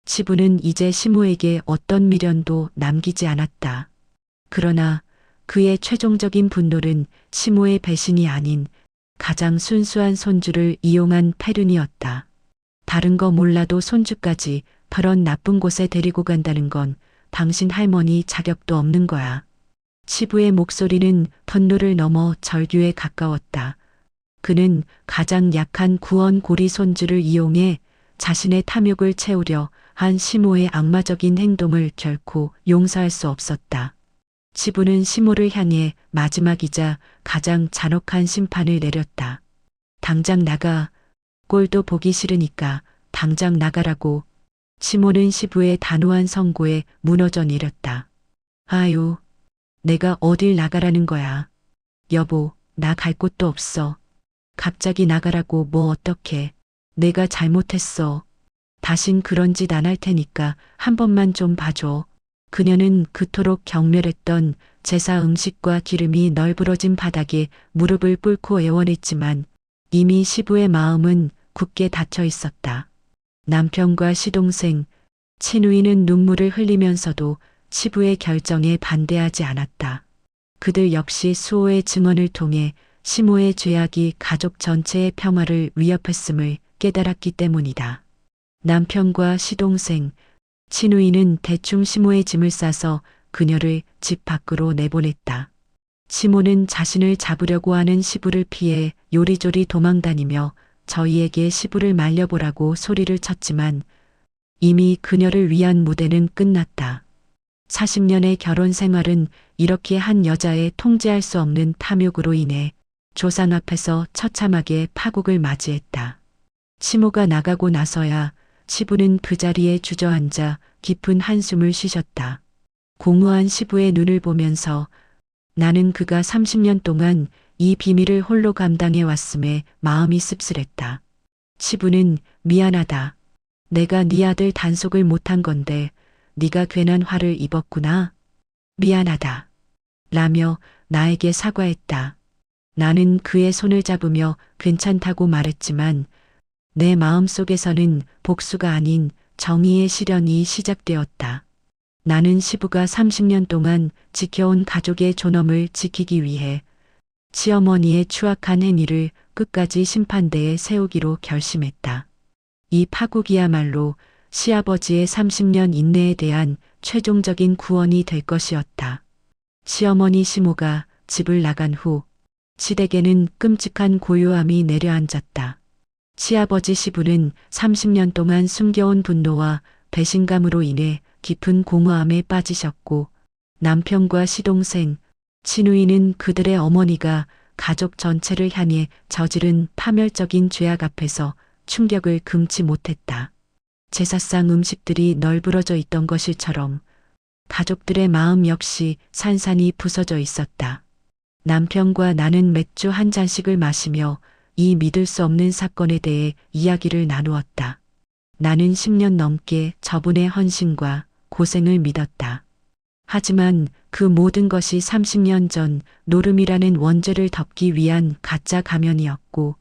시부는 이제 시모에게 어떤 미련도 남기지 않았다. 그러나 그의 최종적인 분노는 시모의 배신이 아닌 가장 순수한 손주를 이용한 패륜이었다. 다른 거 몰라도 손주까지 그런 나쁜 곳에 데리고 간다는 건 당신 할머니 자격도 없는 거야. 시부의 목소리는 분노를 넘어 절규에 가까웠다. 그는 가장 약한 구원고리 손주를 이용해 자신의 탐욕을 채우려 한 시모의 악마적인 행동을 결코 용서할 수 없었다. 시부는 시모를 향해 마지막이자 가장 잔혹한 심판을 내렸다. 당장 나가. 꼴도 보기 싫으니까 당장 나가라고. 시모는 시부의 단호한 선고에 무너져 내렸다. 아유, 내가 어딜 나가라는 거야. 여보, 나 갈 곳도 없어. 갑자기 나가라고 뭐 어떡해. 내가 잘못했어. 다신 그런 짓 안 할 테니까 한 번만 좀 봐줘. 그녀는 그토록 경멸했던 제사 음식과 기름이 널브러진 바닥에 무릎을 꿇고 애원했지만 이미 시부의 마음은 굳게 닫혀 있었다. 남편과 시동생, 친우이는 눈물을 흘리면서도 시부의 결정에 반대하지 않았다. 그들 역시 수호의 증언을 통해 시모의 죄악이 가족 전체의 평화를 위협했음을 깨달았기 때문이다. 남편과 시동생, 친우이는 대충 시모의 짐을 싸서 그녀를 집 밖으로 내보냈다. 시모는 자신을 잡으려고 하는 시부를 피해 요리조리 도망다니며 저희에게 시부를 말려보라고 소리를 쳤지만 이미 그녀를 위한 무대는 끝났다. 40년의 결혼 생활은 이렇게 한 여자의 통제할 수 없는 탐욕으로 인해 조상 앞에서 처참하게 파국을 맞이했다. 시모가 나가고 나서야 시부는 그 자리에 주저앉아 깊은 한숨을 쉬셨다. 공허한 시부의 눈을 보면서 나는 그가 30년 동안 이 비밀을 홀로 감당해 왔음에 마음이 씁쓸했다. 시부는 미안하다. 내가 네 아들 단속을 못한 건데 네가 괜한 화를 입었구나. 미안하다. 라며 나에게 사과했다. 나는 그의 손을 잡으며 괜찮다고 말했지만 내 마음속에서는 복수가 아닌 정의의 실현이 시작되었다. 나는 시부가 30년 동안 지켜온 가족의 존엄을 지키기 위해 시어머니의 추악한 행위를 끝까지 심판대에 세우기로 결심했다. 이 파국이야말로 시아버지의 30년 인내에 대한 최종적인 구원이 될 것이었다. 시어머니 시모가 집을 나간 후 시댁에는 끔찍한 고요함이 내려앉았다. 시아버지 시부는 30년 동안 숨겨온 분노와 배신감으로 인해 깊은 공허함에 빠지셨고 남편과 시동생, 친우이는 그들의 어머니가 가족 전체를 향해 저지른 파멸적인 죄악 앞에서 충격을 금치 못했다. 제사상 음식들이 널브러져 있던 것일처럼 가족들의 마음 역시 산산이 부서져 있었다. 남편과 나는 맥주 한 잔씩을 마시며 이 믿을 수 없는 사건에 대해 이야기를 나누었다. 나는 10년 넘게 저분의 헌신과 고생을 믿었다. 하지만 그 모든 것이 30년 전 노름이라는 원죄를 덮기 위한 가짜 가면이었고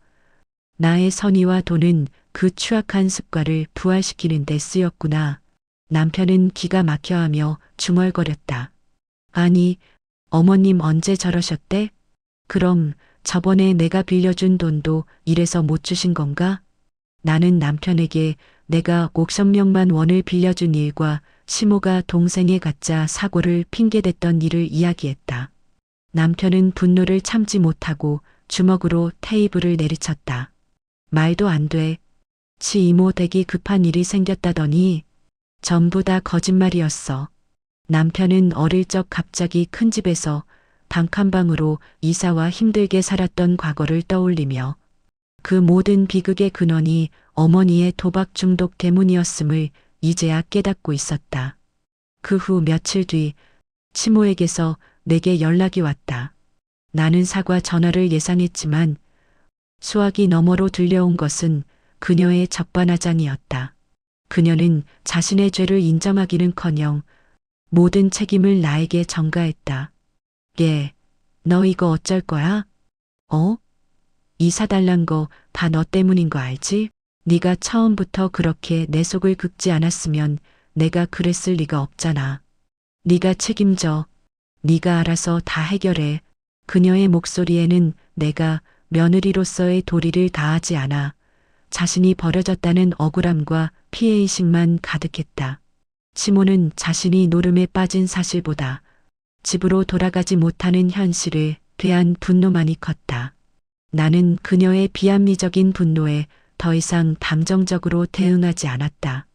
나의 선의와 돈은 그 추악한 습관을 부활시키는 데 쓰였구나. 남편은 기가 막혀하며 중얼거렸다. 아니, 어머님 언제 저러셨대? 그럼 저번에 내가 빌려준 돈도 이래서 못 주신 건가? 나는 남편에게 내가 옥선명만 원을 빌려준 일과 시모가 동생의 가짜 사고를 핑계댔던 일을 이야기했다. 남편은 분노를 참지 못하고 주먹으로 테이블을 내리쳤다. 말도 안 돼. 지 이모 댁이 급한 일이 생겼다더니 전부 다 거짓말이었어. 남편은 어릴 적 갑자기 큰 집에서 단칸방으로 이사와 힘들게 살았던 과거를 떠올리며 그 모든 비극의 근원이 어머니의 도박 중독 때문이었음을 이제야 깨닫고 있었다. 그 후 며칠 뒤 시모에게서 내게 연락이 왔다. 나는 사과 전화를 예상했지만 수화기 너머로 들려온 것은 그녀의 적반하장이었다. 그녀는 자신의 죄를 인정하기는커녕 모든 책임을 나에게 전가했다. 예, 너 이거 어쩔 거야? 어? 이 사달란 거 다 너 때문인 거 알지? 네가 처음부터 그렇게 내 속을 긁지 않았으면 내가 그랬을 리가 없잖아. 네가 책임져. 네가 알아서 다 해결해. 그녀의 목소리에는 내가 며느리로서의 도리를 다하지 않아 자신이 버려졌다는 억울함과 피해의식만 가득했다. 시모는 자신이 노름에 빠진 사실보다 집으로 돌아가지 못하는 현실에 대한 분노만이 컸다. 나는 그녀의 비합리적인 분노에 더 이상 감정적으로 대응하지 않았다.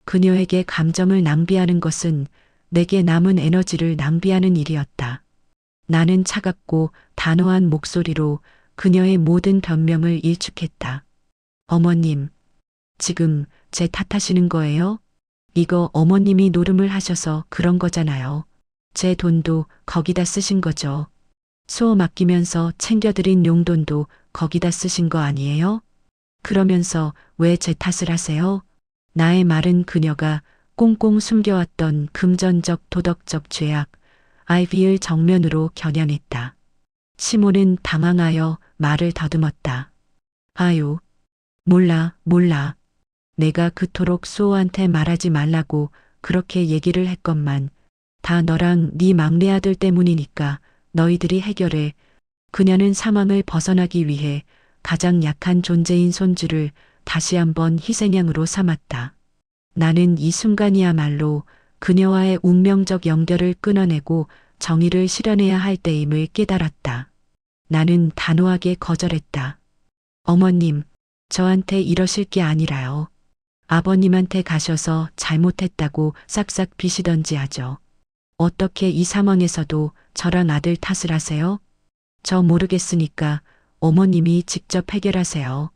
그녀에게 감정을 낭비하는 것은 내게 남은 에너지를 낭비하는 일이었다. 나는 차갑고 단호한 목소리로 그녀의 모든 변명을 일축했다. 어머님, 지금 제 탓하시는 거예요? 이거 어머님이 노름을 하셔서 그런 거잖아요. 제 돈도 거기다 쓰신 거죠. 수호 맡기면서 챙겨드린 용돈도 거기다 쓰신 거 아니에요? 그러면서 왜 제 탓을 하세요? 나의 말은 그녀가 꽁꽁 숨겨왔던 금전적 도덕적 죄악, IV를 정면으로 겨냥했다. 시모는 당황하여 말을 더듬었다. 아유, 몰라. 내가 그토록 수호한테 말하지 말라고 그렇게 얘기를 했건만 다 너랑 네 막내 아들 때문이니까 너희들이 해결해. 그녀는 상황을 벗어나기 위해 가장 약한 존재인 손주를 다시 한번 희생양으로 삼았다. 나는 이 순간이야말로 그녀와의 운명적 연결을 끊어내고 정의를 실현해야 할 때임을 깨달았다. 나는 단호하게 거절했다. 어머님, 저한테 이러실 게 아니라요. 아버님한테 가셔서 잘못했다고 싹싹 비시던지 하죠. 어떻게 이 상황에서도 저랑 아들 탓을 하세요? 저 모르겠으니까 어머님이 직접 해결하세요.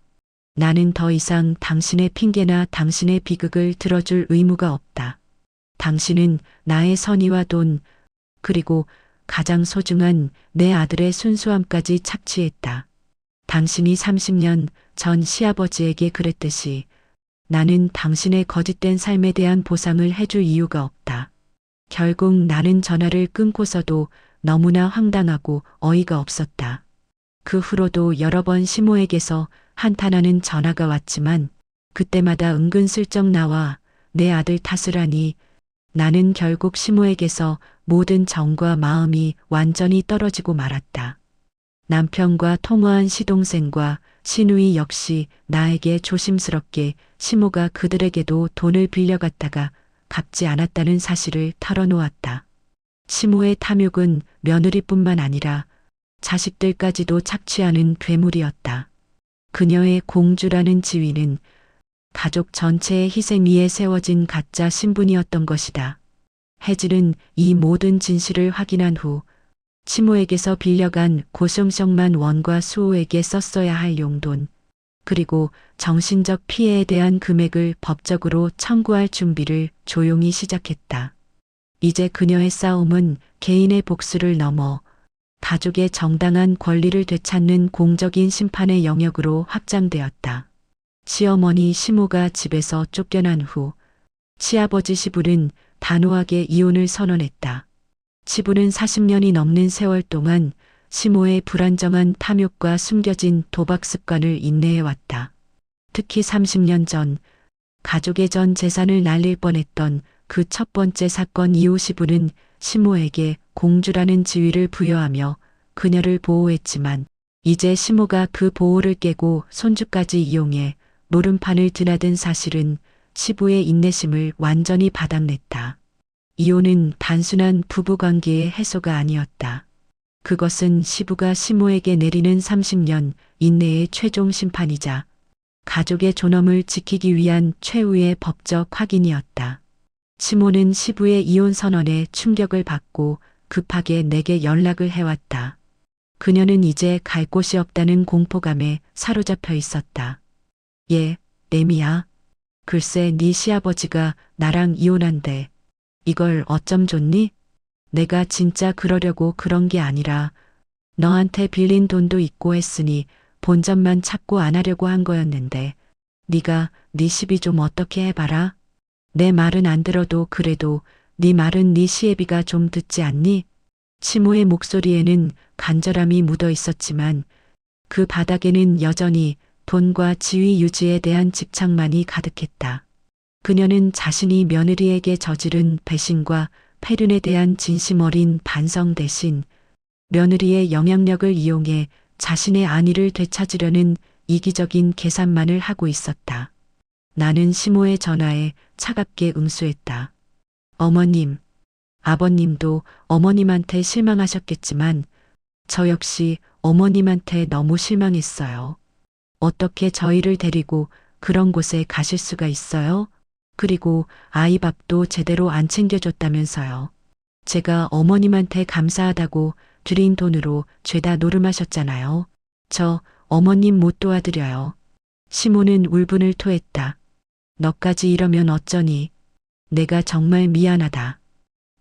나는 더 이상 당신의 핑계나 당신의 비극을 들어줄 의무가 없다. 당신은 나의 선의와 돈, 그리고 가장 소중한 내 아들의 순수함까지 착취했다. 당신이 30년 전 시아버지에게 그랬듯이 나는 당신의 거짓된 삶에 대한 보상을 해줄 이유가 없다. 결국 나는 전화를 끊고서도 너무나 황당하고 어이가 없었다. 그 후로도 여러 번 시모에게서 한탄하는 전화가 왔지만 그때마다 은근슬쩍 나와 내 아들 탓을 하니 나는 결국 시모에게서 모든 정과 마음이 완전히 떨어지고 말았다. 남편과 통화한 시동생과 시누이 역시 나에게 조심스럽게 시모가 그들에게도 돈을 빌려갔다가 갚지 않았다는 사실을 털어놓았다. 시모의 탐욕은 며느리뿐만 아니라 자식들까지도 착취하는 괴물이었다. 그녀의 공주라는 지위는 가족 전체의 희생 위에 세워진 가짜 신분이었던 것이다. 해질은 이 모든 진실을 확인한 후 시모에게서 빌려간 고성성만 원과 수호에게 썼어야 할 용돈, 그리고 정신적 피해에 대한 금액을 법적으로 청구할 준비를 조용히 시작했다. 이제 그녀의 싸움은 개인의 복수를 넘어 가족의 정당한 권리를 되찾는 공적인 심판의 영역으로 확장되었다. 시어머니 시모가 집에서 쫓겨난 후 시아버지 시불은 단호하게 이혼을 선언했다. 시불은 40년이 넘는 세월 동안 시모의 불안정한 탐욕과 숨겨진 도박 습관을 인내해왔다. 특히 30년 전 가족의 전 재산을 날릴 뻔했던 그 첫 번째 사건 이후 시부는 시모에게 공주라는 지위를 부여하며 그녀를 보호했지만 이제 시모가 그 보호를 깨고 손주까지 이용해 노름판을 드나든 사실은 시부의 인내심을 완전히 바닥냈다. 이혼은 단순한 부부관계의 해소가 아니었다. 그것은 시부가 시모에게 내리는 30년 인내의 최종 심판이자 가족의 존엄을 지키기 위한 최후의 법적 확인이었다. 시모는 시부의 이혼 선언에 충격을 받고 급하게 내게 연락을 해왔다. 그녀는 이제 갈 곳이 없다는 공포감에 사로잡혀 있었다. 예, 레미야. 글쎄 네 시아버지가 나랑 이혼한대. 이걸 어쩜 좋니? 내가 진짜 그러려고 그런 게 아니라 너한테 빌린 돈도 있고 했으니 본전만 찾고 안 하려고 한 거였는데 네가 네 시비 좀 어떻게 해봐라. 내 말은 안 들어도 그래도 네 말은 네 시애비가 좀 듣지 않니? 시모의 목소리에는 간절함이 묻어 있었지만 그 바닥에는 여전히 돈과 지위 유지에 대한 집착만이 가득했다. 그녀는 자신이 며느리에게 저지른 배신과 폐륜에 대한 진심 어린 반성 대신 며느리의 영향력을 이용해 자신의 안위를 되찾으려는 이기적인 계산만을 하고 있었다. 나는 시모의 전화에 차갑게 응수했다. 어머님, 아버님도 어머님한테 실망하셨겠지만 저 역시 어머님한테 너무 실망했어요. 어떻게 저희를 데리고 그런 곳에 가실 수가 있어요? 그리고 아이 밥도 제대로 안 챙겨줬다면서요. 제가 어머님한테 감사하다고 드린 돈으로 죄다 노름하셨잖아요. 저 어머님 못 도와드려요. 시모는 울분을 토했다. 너까지 이러면 어쩌니? 내가 정말 미안하다.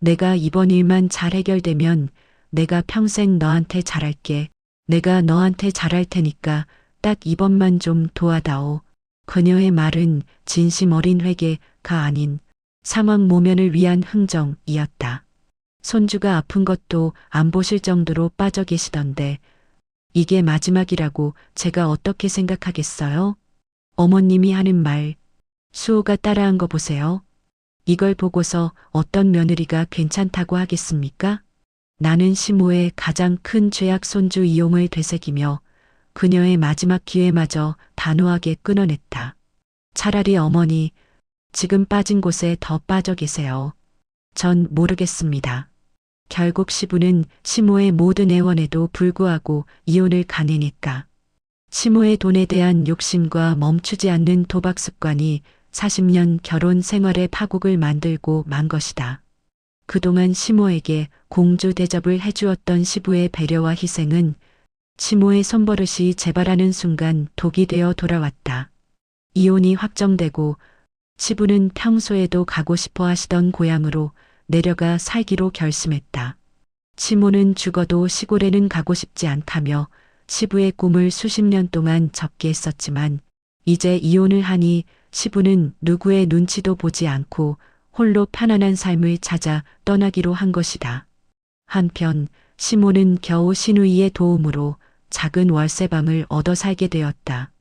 내가 이번 일만 잘 해결되면 내가 평생 너한테 잘할게. 내가 너한테 잘할 테니까 딱 이번만 좀 도와다오. 그녀의 말은 진심 어린 회개가 아닌 상황 모면을 위한 흥정이었다. 손주가 아픈 것도 안 보실 정도로 빠져 계시던데 이게 마지막이라고 제가 어떻게 생각하겠어요? 어머님이 하는 말, 수호가 따라한 거 보세요. 이걸 보고서 어떤 며느리가 괜찮다고 하겠습니까? 나는 시모의 가장 큰 죄악 손주 이용을 되새기며 그녀의 마지막 기회마저 단호하게 끊어냈다. 차라리 어머니, 지금 빠진 곳에 더 빠져 계세요. 전 모르겠습니다. 결국 시부는 시모의 모든 애원에도 불구하고 이혼을 간행했다. 시모의 돈에 대한 욕심과 멈추지 않는 도박 습관이 40년 결혼 생활의 파국을 만들고 만 것이다. 그동안 시모에게 공주 대접을 해주었던 시부의 배려와 희생은 시모의 손버릇이 재발하는 순간 독이 되어 돌아왔다. 이혼이 확정되고 시부는 평소에도 가고 싶어 하시던 고향으로 내려가 살기로 결심했다. 시모는 죽어도 시골에는 가고 싶지 않다며 시부의 꿈을 수십 년 동안 접게 했었지만 이제 이혼을 하니 시부는 누구의 눈치도 보지 않고 홀로 편안한 삶을 찾아 떠나기로 한 것이다. 한편 시모는 겨우 시누이의 도움으로 작은 월세방을 얻어 살게 되었다.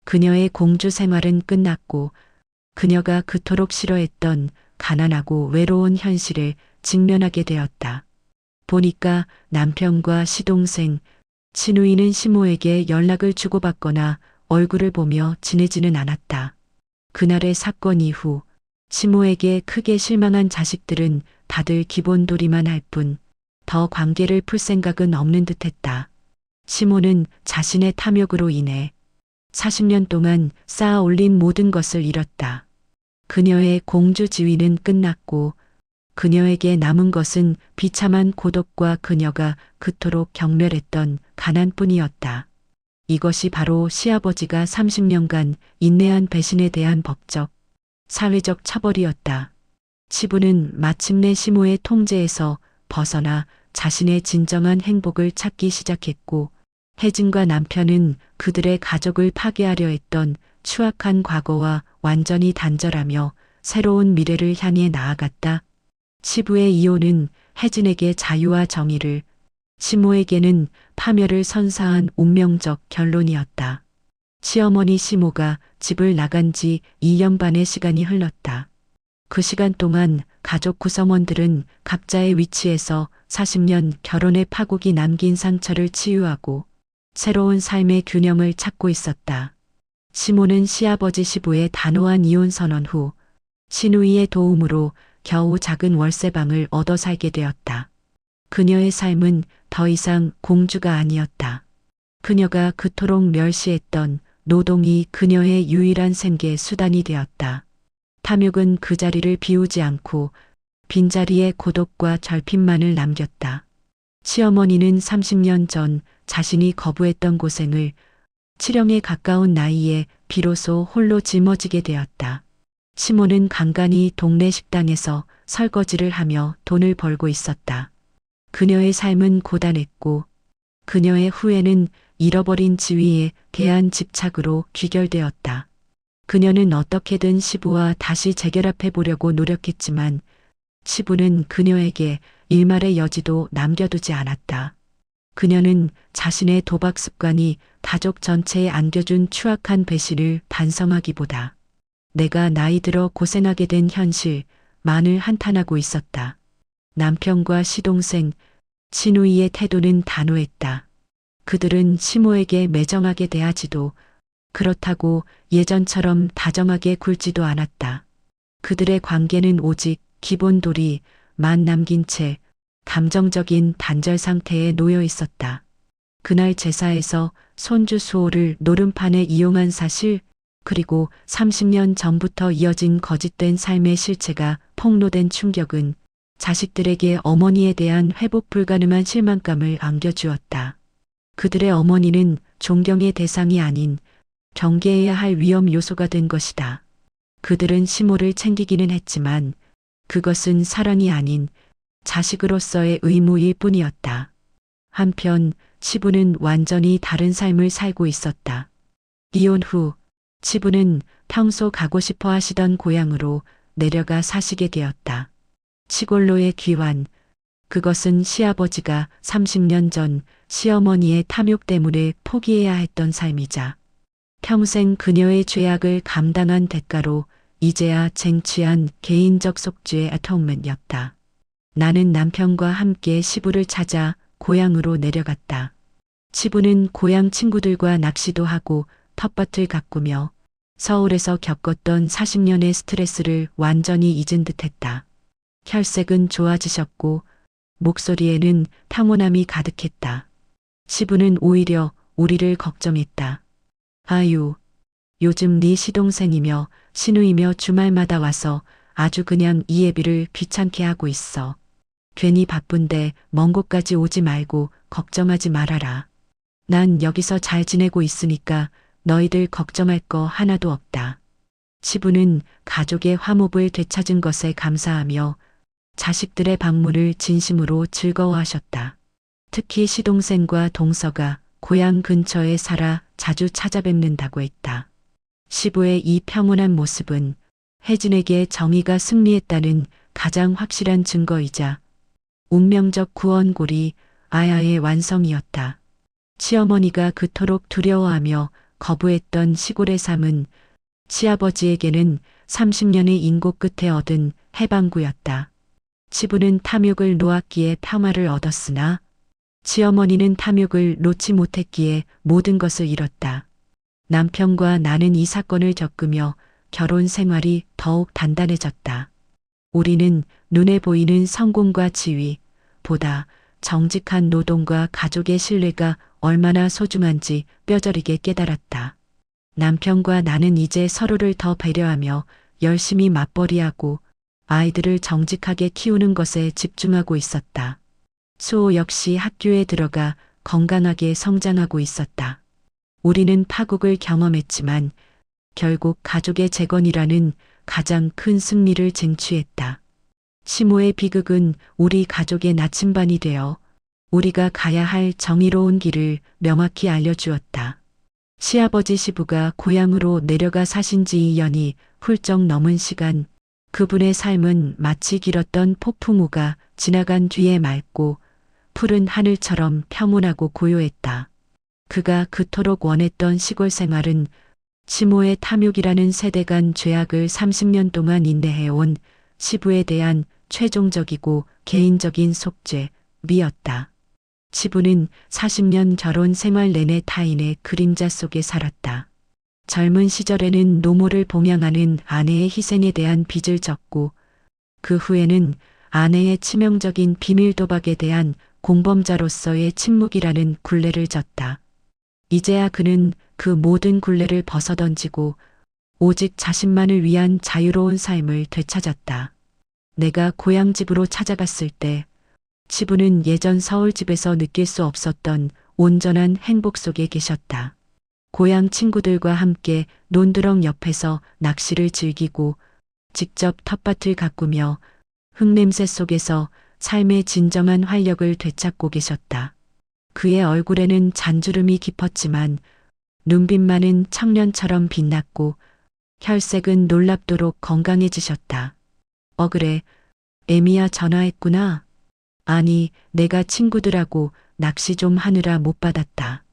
그녀의 공주 생활은 끝났고 그녀가 그토록 싫어했던 가난하고 외로운 현실을 직면하게 되었다. 보니까 남편과 시동생, 시누이는 시모에게 연락을 주고받거나 얼굴을 보며 지내지는 않았다. 그날의 사건 이후 시모에게 크게 실망한 자식들은 다들 기본돌이만 할 뿐 더 관계를 풀 생각은 없는 듯했다. 시모는 자신의 탐욕으로 인해 40년 동안 쌓아 올린 모든 것을 잃었다. 그녀의 공주 지위는 끝났고 그녀에게 남은 것은 비참한 고독과 그녀가 그토록 경멸했던 가난뿐이었다. 이것이 바로 시아버지가 30년간 인내한 배신에 대한 법적, 사회적 처벌이었다. 시부는 마침내 시모의 통제에서 벗어나 자신의 진정한 행복을 찾기 시작했고 혜진과 남편은 그들의 가족을 파괴하려 했던 추악한 과거와 완전히 단절하며 새로운 미래를 향해 나아갔다. 시부의 이혼은 혜진에게 자유와 정의를, 시모에게는 파멸을 선사한 운명적 결론이었다. 시어머니 시모가 집을 나간 지 2년 반의 시간이 흘렀다. 그 시간 동안 가족 구성원들은 각자의 위치에서 40년 결혼의 파국이 남긴 상처를 치유하고 새로운 삶의 균형을 찾고 있었다. 시모는 시아버지 시부의 단호한 이혼 선언 후 시누이의 도움으로 겨우 작은 월세방을 얻어 살게 되었다. 그녀의 삶은 더 이상 공주가 아니었다. 그녀가 그토록 멸시했던 노동이 그녀의 유일한 생계 수단이 되었다. 탐욕은 그 자리를 비우지 않고 빈자리에 고독과 결핍만을 남겼다. 시어머니는 30년 전 자신이 거부했던 고생을 치령에 가까운 나이에 비로소 홀로 짊어지게 되었다. 시모는 간간히 동네 식당에서 설거지를 하며 돈을 벌고 있었다. 그녀의 삶은 고단했고 그녀의 후회는 잃어버린 지위에 대한 집착으로 귀결되었다. 그녀는 어떻게든 시부와 다시 재결합해 보려고 노력했지만 시부는 그녀에게 일말의 여지도 남겨두지 않았다. 그녀는 자신의 도박 습관이 가족 전체에 안겨준 추악한 배신을 반성하기보다 내가 나이 들어 고생하게 된 현실만을 한탄하고 있었다. 남편과 시동생, 시누이의 태도는 단호했다. 그들은 시모에게 매정하게 대하지도 그렇다고 예전처럼 다정하게 굴지도 않았다. 그들의 관계는 오직 기본돌이만 남긴 채 감정적인 단절 상태에 놓여 있었다. 그날 제사에서 손주 수호를 노름판에 이용한 사실, 그리고 30년 전부터 이어진 거짓된 삶의 실체가 폭로된 충격은 자식들에게 어머니에 대한 회복 불가능한 실망감을 안겨주었다. 그들의 어머니는 존경의 대상이 아닌 경계해야 할 위험 요소가 된 것이다. 그들은 시모를 챙기기는 했지만 그것은 사랑이 아닌 자식으로서의 의무일 뿐이었다. 한편 시부는 완전히 다른 삶을 살고 있었다. 이혼 후 시부는 평소 가고 싶어 하시던 고향으로 내려가 사시게 되었다. 시골로의 귀환, 그것은 시아버지가 30년 전 시어머니의 탐욕 때문에 포기해야 했던 삶이자 평생 그녀의 죄악을 감당한 대가로 이제야 쟁취한 개인적 속죄의 애통맨이었다. 나는 남편과 함께 시부를 찾아 고향으로 내려갔다. 시부는 고향 친구들과 낚시도 하고 텃밭을 가꾸며 서울에서 겪었던 40년의 스트레스를 완전히 잊은 듯했다. 혈색은 좋아지셨고 목소리에는 평온함이 가득했다. 시부는 오히려 우리를 걱정했다. 아유, 요즘 네 시동생이며 시누이며 주말마다 와서 아주 그냥 이 애비를 귀찮게 하고 있어. 괜히 바쁜데 먼 곳까지 오지 말고 걱정하지 말아라. 난 여기서 잘 지내고 있으니까 너희들 걱정할 거 하나도 없다. 시부는 가족의 화목을 되찾은 것에 감사하며 자식들의 방문을 진심으로 즐거워하셨다. 특히 시동생과 동서가 고향 근처에 살아 자주 찾아뵙는다고 했다. 시부의 이 평온한 모습은 혜진에게 정의가 승리했다는 가장 확실한 증거이자 운명적 구원고리 아야의 완성이었다. 시어머니가 그토록 두려워하며 거부했던 시골의 삶은 시아버지에게는 30년의 인고 끝에 얻은 해방구였다. 시부는 탐욕을 놓았기에 평화를 얻었으나 시어머니는 탐욕을 놓지 못했기에 모든 것을 잃었다. 남편과 나는 이 사건을 겪으며 결혼 생활이 더욱 단단해졌다. 우리는 눈에 보이는 성공과 지위보다 정직한 노동과 가족의 신뢰가 얼마나 소중한지 뼈저리게 깨달았다. 남편과 나는 이제 서로를 더 배려하며 열심히 맞벌이하고 아이들을 정직하게 키우는 것에 집중하고 있었다. 수호 역시 학교에 들어가 건강하게 성장하고 있었다. 우리는 파국을 경험했지만 결국 가족의 재건이라는 가장 큰 승리를 쟁취했다. 시모의 비극은 우리 가족의 나침반이 되어 우리가 가야 할 정의로운 길을 명확히 알려주었다. 시아버지 시부가 고향으로 내려가 사신 지 2년이 훌쩍 넘은 시간, 그분의 삶은 마치 길었던 폭풍우가 지나간 뒤에 맑고 푸른 하늘처럼 평온하고 고요했다. 그가 그토록 원했던 시골 생활은 시모의 탐욕이라는 세대 간 죄악을 30년 동안 인내해온 시부에 대한 최종적이고 개인적인 속죄미였다. 시부는 40년 결혼 생활 내내 타인의 그림자 속에 살았다. 젊은 시절에는 노모를 봉양하는 아내의 희생에 대한 빚을 졌고 그 후에는 아내의 치명적인 비밀 도박에 대한 공범자로서의 침묵이라는 굴레를 졌다. 이제야 그는 그 모든 굴레를 벗어던지고 오직 자신만을 위한 자유로운 삶을 되찾았다. 내가 고향집으로 찾아갔을 때 시부는 예전 서울집에서 느낄 수 없었던 온전한 행복 속에 계셨다. 고향 친구들과 함께 논두렁 옆에서 낚시를 즐기고 직접 텃밭을 가꾸며 흙냄새 속에서 삶의 진정한 활력을 되찾고 계셨다. 그의 얼굴에는 잔주름이 깊었지만 눈빛만은 청년처럼 빛났고 혈색은 놀랍도록 건강해지셨다. 그래, 에미야 전화했구나. 아니, 내가 친구들하고 낚시 좀 하느라 못 받았다.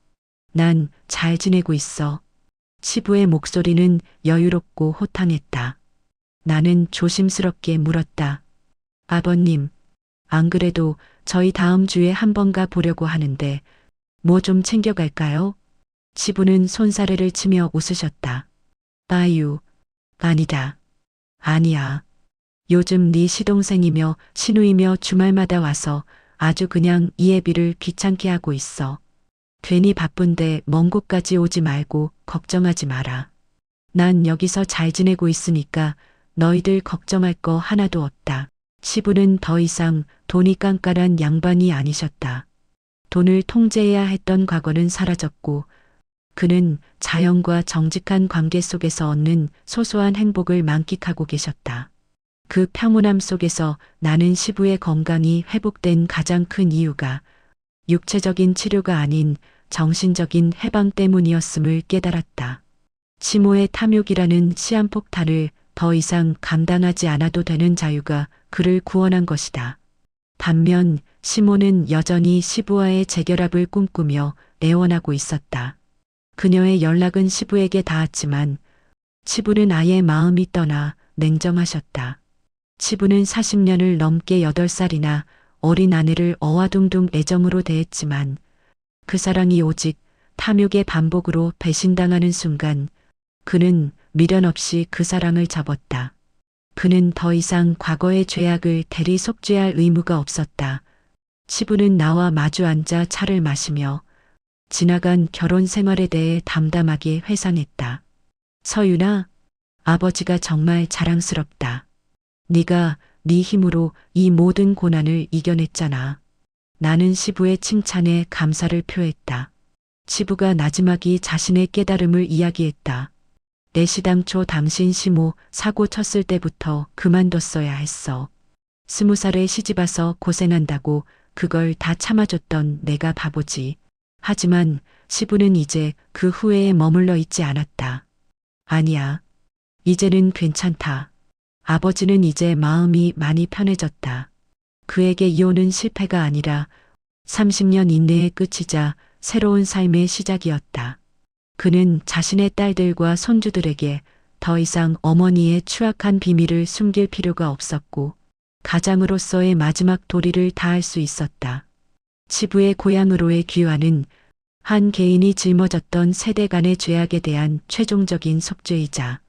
난 잘 지내고 있어. 시부의 목소리는 여유롭고 호탕했다. 나는 조심스럽게 물었다. 아버님, 안 그래도 저희 다음 주에 한 번 가 보려고 하는데 뭐 좀 챙겨갈까요? 시부는 손사래를 치며 웃으셨다. 아유, 아니다. 아니야. 요즘 네 시동생이며 시누이며 주말마다 와서 아주 그냥 이 애비를 귀찮게 하고 있어. 괜히 바쁜데 먼 곳까지 오지 말고 걱정하지 마라. 난 여기서 잘 지내고 있으니까 너희들 걱정할 거 하나도 없다. 시부는 더 이상 돈이 깐깐한 양반이 아니셨다. 돈을 통제해야 했던 과거는 사라졌고 그는 자연과 정직한 관계 속에서 얻는 소소한 행복을 만끽하고 계셨다. 그 평온함 속에서 나는 시부의 건강이 회복된 가장 큰 이유가 육체적인 치료가 아닌 정신적인 해방 때문이었음을 깨달았다. 시모의 탐욕이라는 시한폭탄을 더 이상 감당하지 않아도 되는 자유가 그를 구원한 것이다. 반면 시모는 여전히 시부와의 재결합을 꿈꾸며 애원하고 있었다. 그녀의 연락은 시부에게 닿았지만 시부는 아예 마음이 떠나 냉정하셨다. 치부는 40년을 넘게 8살이나 어린 아내를 어와둥둥 애정으로 대했지만 그 사랑이 오직 탐욕의 반복으로 배신당하는 순간 그는 미련 없이 그 사랑을 접었다. 그는 더 이상 과거의 죄악을 대리 속죄할 의무가 없었다. 치부는 나와 마주 앉아 차를 마시며 지나간 결혼 생활에 대해 담담하게 회상했다. 서윤아, 아버지가 정말 자랑스럽다. 네가 네 힘으로 이 모든 고난을 이겨냈잖아. 나는 시부의 칭찬에 감사를 표했다. 시부가 나지막이 자신의 깨달음을 이야기했다. 내 시당초 당신 시모 사고 쳤을 때부터 그만뒀어야 했어. 20살에 시집와서 고생한다고 그걸 다 참아줬던 내가 바보지. 하지만 시부는 이제 그 후회에 머물러 있지 않았다. 아니야. 이제는 괜찮다. 아버지는 이제 마음이 많이 편해졌다. 그에게 이혼은 실패가 아니라 30년 인내의 끝이자 새로운 삶의 시작이었다. 그는 자신의 딸들과 손주들에게 더 이상 어머니의 추악한 비밀을 숨길 필요가 없었고 가장으로서의 마지막 도리를 다할 수 있었다. 치부의 고향으로의 귀환은 한 개인이 짊어졌던 세대 간의 죄악에 대한 최종적인 속죄이자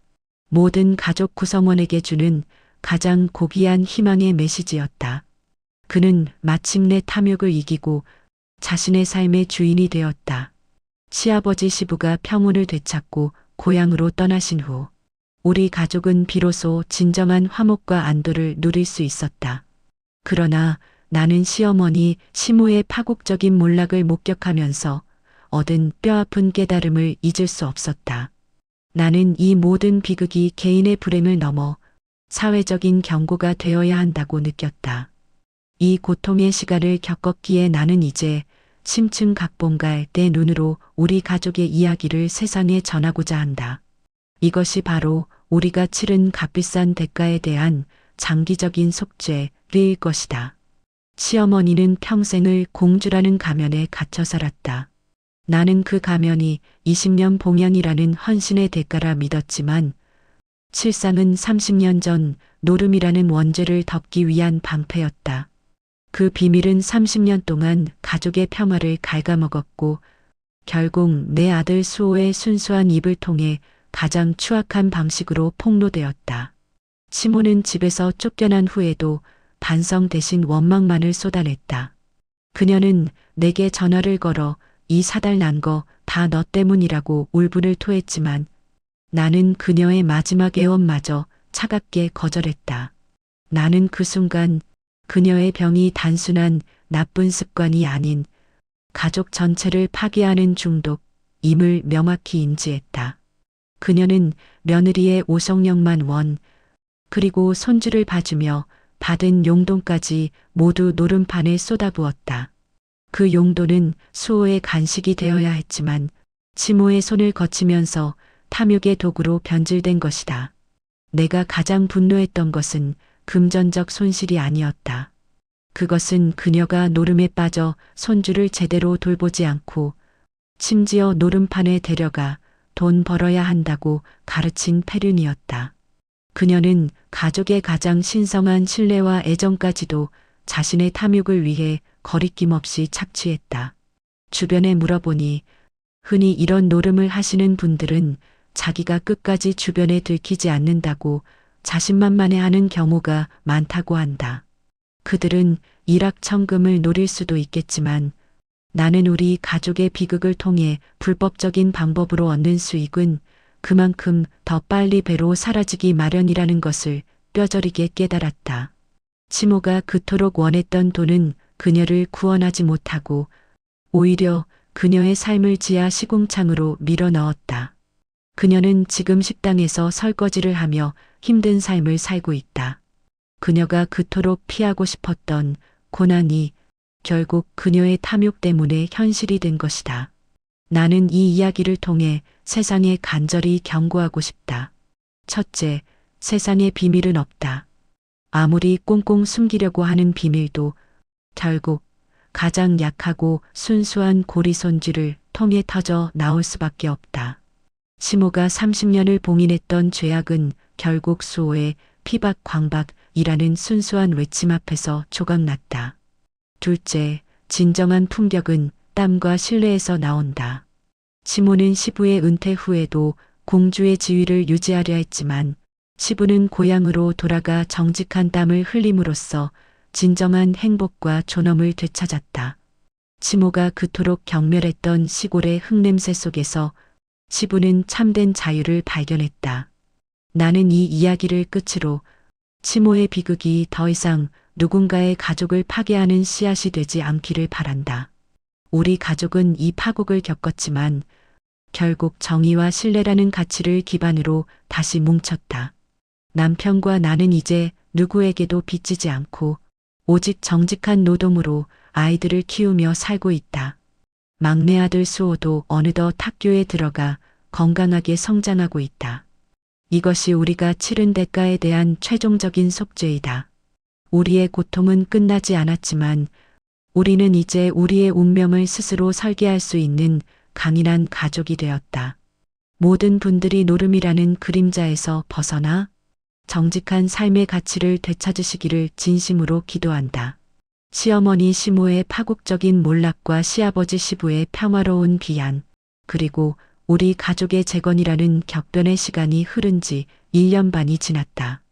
모든 가족 구성원에게 주는 가장 고귀한 희망의 메시지였다. 그는 마침내 탐욕을 이기고 자신의 삶의 주인이 되었다. 시아버지 시부가 평온을 되찾고 고향으로 떠나신 후 우리 가족은 비로소 진정한 화목과 안도를 누릴 수 있었다. 그러나 나는 시어머니 시모의 파국적인 몰락을 목격하면서 얻은 뼈아픈 깨달음을 잊을 수 없었다. 나는 이 모든 비극이 개인의 불행을 넘어 사회적인 경고가 되어야 한다고 느꼈다. 이 고통의 시간을 겪었기에 나는 이제 심층 각본갈 내 눈으로 우리 가족의 이야기를 세상에 전하고자 한다. 이것이 바로 우리가 치른 값비싼 대가에 대한 장기적인 속죄일 것이다. 시어머니는 평생을 공주라는 가면에 갇혀 살았다. 나는 그 가면이 20년 봉양이라는 헌신의 대가라 믿었지만 실상은 30년 전 노름이라는 원죄를 덮기 위한 방패였다. 그 비밀은 30년 동안 가족의 평화를 갉아먹었고 결국 내 아들 수호의 순수한 입을 통해 가장 추악한 방식으로 폭로되었다. 시모는 집에서 쫓겨난 후에도 반성 대신 원망만을 쏟아냈다. 그녀는 내게 전화를 걸어 이 사달 난 거 다 너 때문이라고 울분을 토했지만 나는 그녀의 마지막 애원마저 차갑게 거절했다. 나는 그 순간 그녀의 병이 단순한 나쁜 습관이 아닌 가족 전체를 파괴하는 중독임을 명확히 인지했다. 그녀는 며느리의 오성력만 원, 그리고 손주를 봐주며 받은 용돈까지 모두 노름판에 쏟아부었다. 그 용돈은 수호의 간식이 되어야 했지만 치모의 손을 거치면서 탐욕의 도구로 변질된 것이다. 내가 가장 분노했던 것은 금전적 손실이 아니었다. 그것은 그녀가 노름에 빠져 손주를 제대로 돌보지 않고 심지어 노름판에 데려가 돈 벌어야 한다고 가르친 패륜이었다. 그녀는 가족의 가장 신성한 신뢰와 애정까지도 자신의 탐욕을 위해 거리낌 없이 착취했다. 주변에 물어보니 흔히 이런 노름을 하시는 분들은 자기가 끝까지 주변에 들키지 않는다고 자신만만해하는 경우가 많다고 한다. 그들은 일확천금을 노릴 수도 있겠지만 나는 우리 가족의 비극을 통해 불법적인 방법으로 얻는 수익은 그만큼 더 빨리 배로 사라지기 마련이라는 것을 뼈저리게 깨달았다. 치모가 그토록 원했던 돈은 그녀를 구원하지 못하고 오히려 그녀의 삶을 지하 시궁창으로 밀어넣었다. 그녀는 지금 식당에서 설거지를 하며 힘든 삶을 살고 있다. 그녀가 그토록 피하고 싶었던 고난이 결국 그녀의 탐욕 때문에 현실이 된 것이다. 나는 이 이야기를 통해 세상에 간절히 경고하고 싶다. 첫째, 세상에 비밀은 없다. 아무리 꽁꽁 숨기려고 하는 비밀도 결국 가장 약하고 순수한 고리손질을 통해 터져 나올 수밖에 없다. 시모가 30년을 봉인했던 죄악은 결국 수호의 피박 광박 이라는 순수한 외침 앞에서 조각났다. 둘째, 진정한 품격은 땀과 신뢰에서 나온다. 시모는 시부의 은퇴 후에도 공주의 지위를 유지하려 했지만 시부는 고향으로 돌아가 정직한 땀을 흘림으로써 진정한 행복과 존엄을 되찾았다. 시모가 그토록 경멸했던 시골의 흙냄새 속에서 시부는 참된 자유를 발견했다. 나는 이 이야기를 끝으로 시모의 비극이 더 이상 누군가의 가족을 파괴하는 씨앗이 되지 않기를 바란다. 우리 가족은 이 파국을 겪었지만 결국 정의와 신뢰라는 가치를 기반으로 다시 뭉쳤다. 남편과 나는 이제 누구에게도 빚지지 않고 오직 정직한 노동으로 아이들을 키우며 살고 있다. 막내 아들 수호도 어느덧 학교에 들어가 건강하게 성장하고 있다. 이것이 우리가 치른 대가에 대한 최종적인 속죄이다. 우리의 고통은 끝나지 않았지만 우리는 이제 우리의 운명을 스스로 설계할 수 있는 강인한 가족이 되었다. 모든 분들이 노름이라는 그림자에서 벗어나 정직한 삶의 가치를 되찾으시기를 진심으로 기도한다. 시어머니 시모의 파국적인 몰락과 시아버지 시부의 평화로운 비안, 그리고 우리 가족의 재건이라는 격변의 시간이 흐른 지 1년 반이 지났다.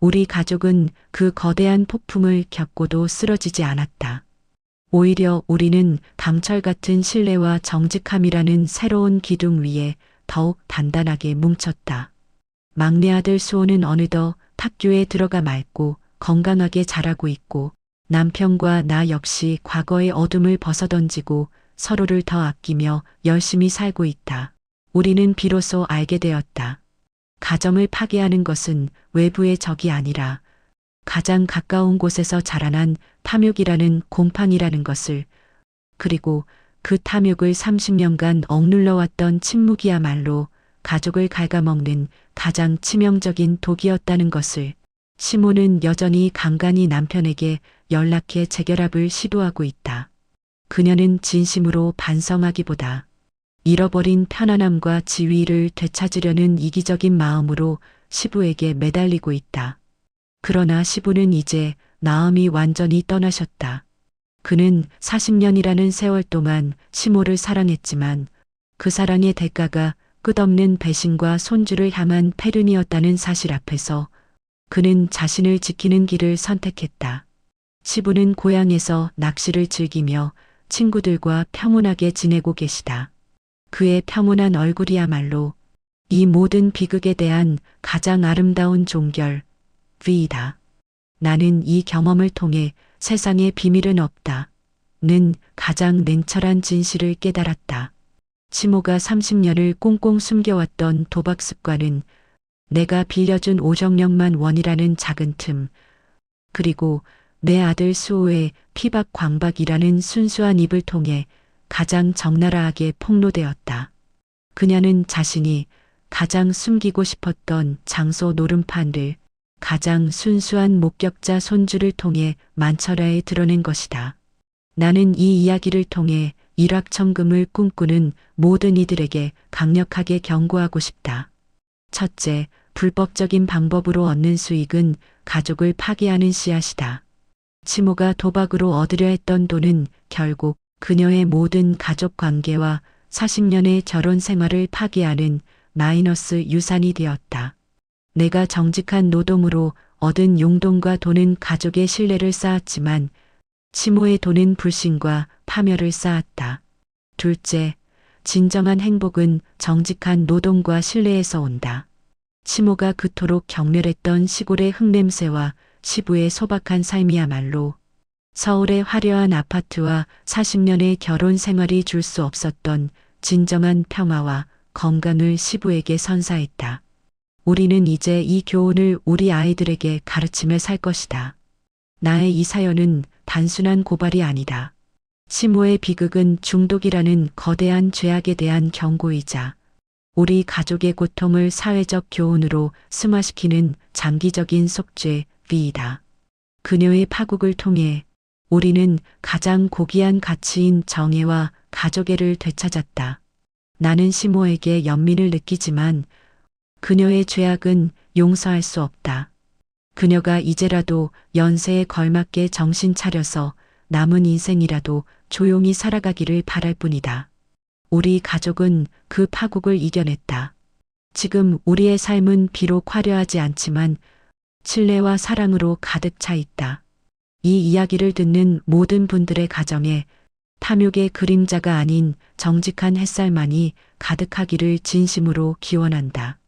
우리 가족은 그 거대한 폭풍을 겪고도 쓰러지지 않았다. 오히려 우리는 강철 같은 신뢰와 정직함이라는 새로운 기둥 위에 더욱 단단하게 뭉쳤다. 막내 아들 수호는 어느덧 학교에 들어가 맑고 건강하게 자라고 있고 남편과 나 역시 과거의 어둠을 벗어던지고 서로를 더 아끼며 열심히 살고 있다. 우리는 비로소 알게 되었다. 가정을 파괴하는 것은 외부의 적이 아니라 가장 가까운 곳에서 자라난 탐욕이라는 곰팡이라는 것을, 그리고 그 탐욕을 30년간 억눌러왔던 침묵이야말로 가족을 갉아먹는 가장 치명적인 독이었다는 것을. 시모는 여전히 간간히 남편에게 연락해 재결합을 시도하고 있다. 그녀는 진심으로 반성하기보다 잃어버린 편안함과 지위를 되찾으려는 이기적인 마음으로 시부에게 매달리고 있다. 그러나 시부는 이제 마음이 완전히 떠나셨다. 그는 40년이라는 세월 동안 시모를 사랑했지만 그 사랑의 대가가 끝없는 배신과 손주를 향한 패륜이었다는 사실 앞에서 그는 자신을 지키는 길을 선택했다. 시부는 고향에서 낚시를 즐기며 친구들과 평온하게 지내고 계시다. 그의 평온한 얼굴이야말로 이 모든 비극에 대한 가장 아름다운 종결, 위이다. 나는 이 경험을 통해 세상에 비밀은 없다. 는 가장 냉철한 진실을 깨달았다. 시모가 30년을 꽁꽁 숨겨왔던 도박 습관은 내가 빌려준 오정력만 원이라는 작은 틈, 그리고 내 아들 수호의 피박 광박이라는 순수한 입을 통해 가장 적나라하게 폭로되었다. 그녀는 자신이 가장 숨기고 싶었던 장소 노름판을 가장 순수한 목격자 손주를 통해 만철하에 드러낸 것이다. 나는 이 이야기를 통해 일확천금을 꿈꾸는 모든 이들에게 강력하게 경고하고 싶다. 첫째, 불법적인 방법으로 얻는 수익은 가족을 파괴하는 씨앗이다. 시모가 도박으로 얻으려 했던 돈은 결국 그녀의 모든 가족 관계와 40년의 결혼 생활을 파괴하는 마이너스 유산이 되었다. 내가 정직한 노동으로 얻은 용돈과 돈은 가족의 신뢰를 쌓았지만 시모의 돈은 불신과 파멸을 쌓았다. 둘째, 진정한 행복은 정직한 노동과 신뢰에서 온다. 시모가 그토록 경멸했던 시골의 흙냄새와 시부의 소박한 삶이야말로 서울의 화려한 아파트와 40년의 결혼 생활이 줄 수 없었던 진정한 평화와 건강을 시부에게 선사했다. 우리는 이제 이 교훈을 우리 아이들에게 가르치며 살 것이다. 나의 이 사연은 단순한 고발이 아니다. 시모의 비극은 중독이라는 거대한 죄악에 대한 경고이자 우리 가족의 고통을 사회적 교훈으로 승화시키는 장기적인 속죄이다. 그녀의 파국을 통해 우리는 가장 고귀한 가치인 정의와 가족애를 되찾았다. 나는 시모에게 연민을 느끼지만 그녀의 죄악은 용서할 수 없다. 그녀가 이제라도 연세에 걸맞게 정신 차려서 남은 인생이라도 조용히 살아가기를 바랄 뿐이다. 우리 가족은 그 파국을 이겨냈다. 지금 우리의 삶은 비록 화려하지 않지만 신뢰와 사랑으로 가득 차 있다. 이 이야기를 듣는 모든 분들의 가정에 탐욕의 그림자가 아닌 정직한 햇살만이 가득하기를 진심으로 기원한다.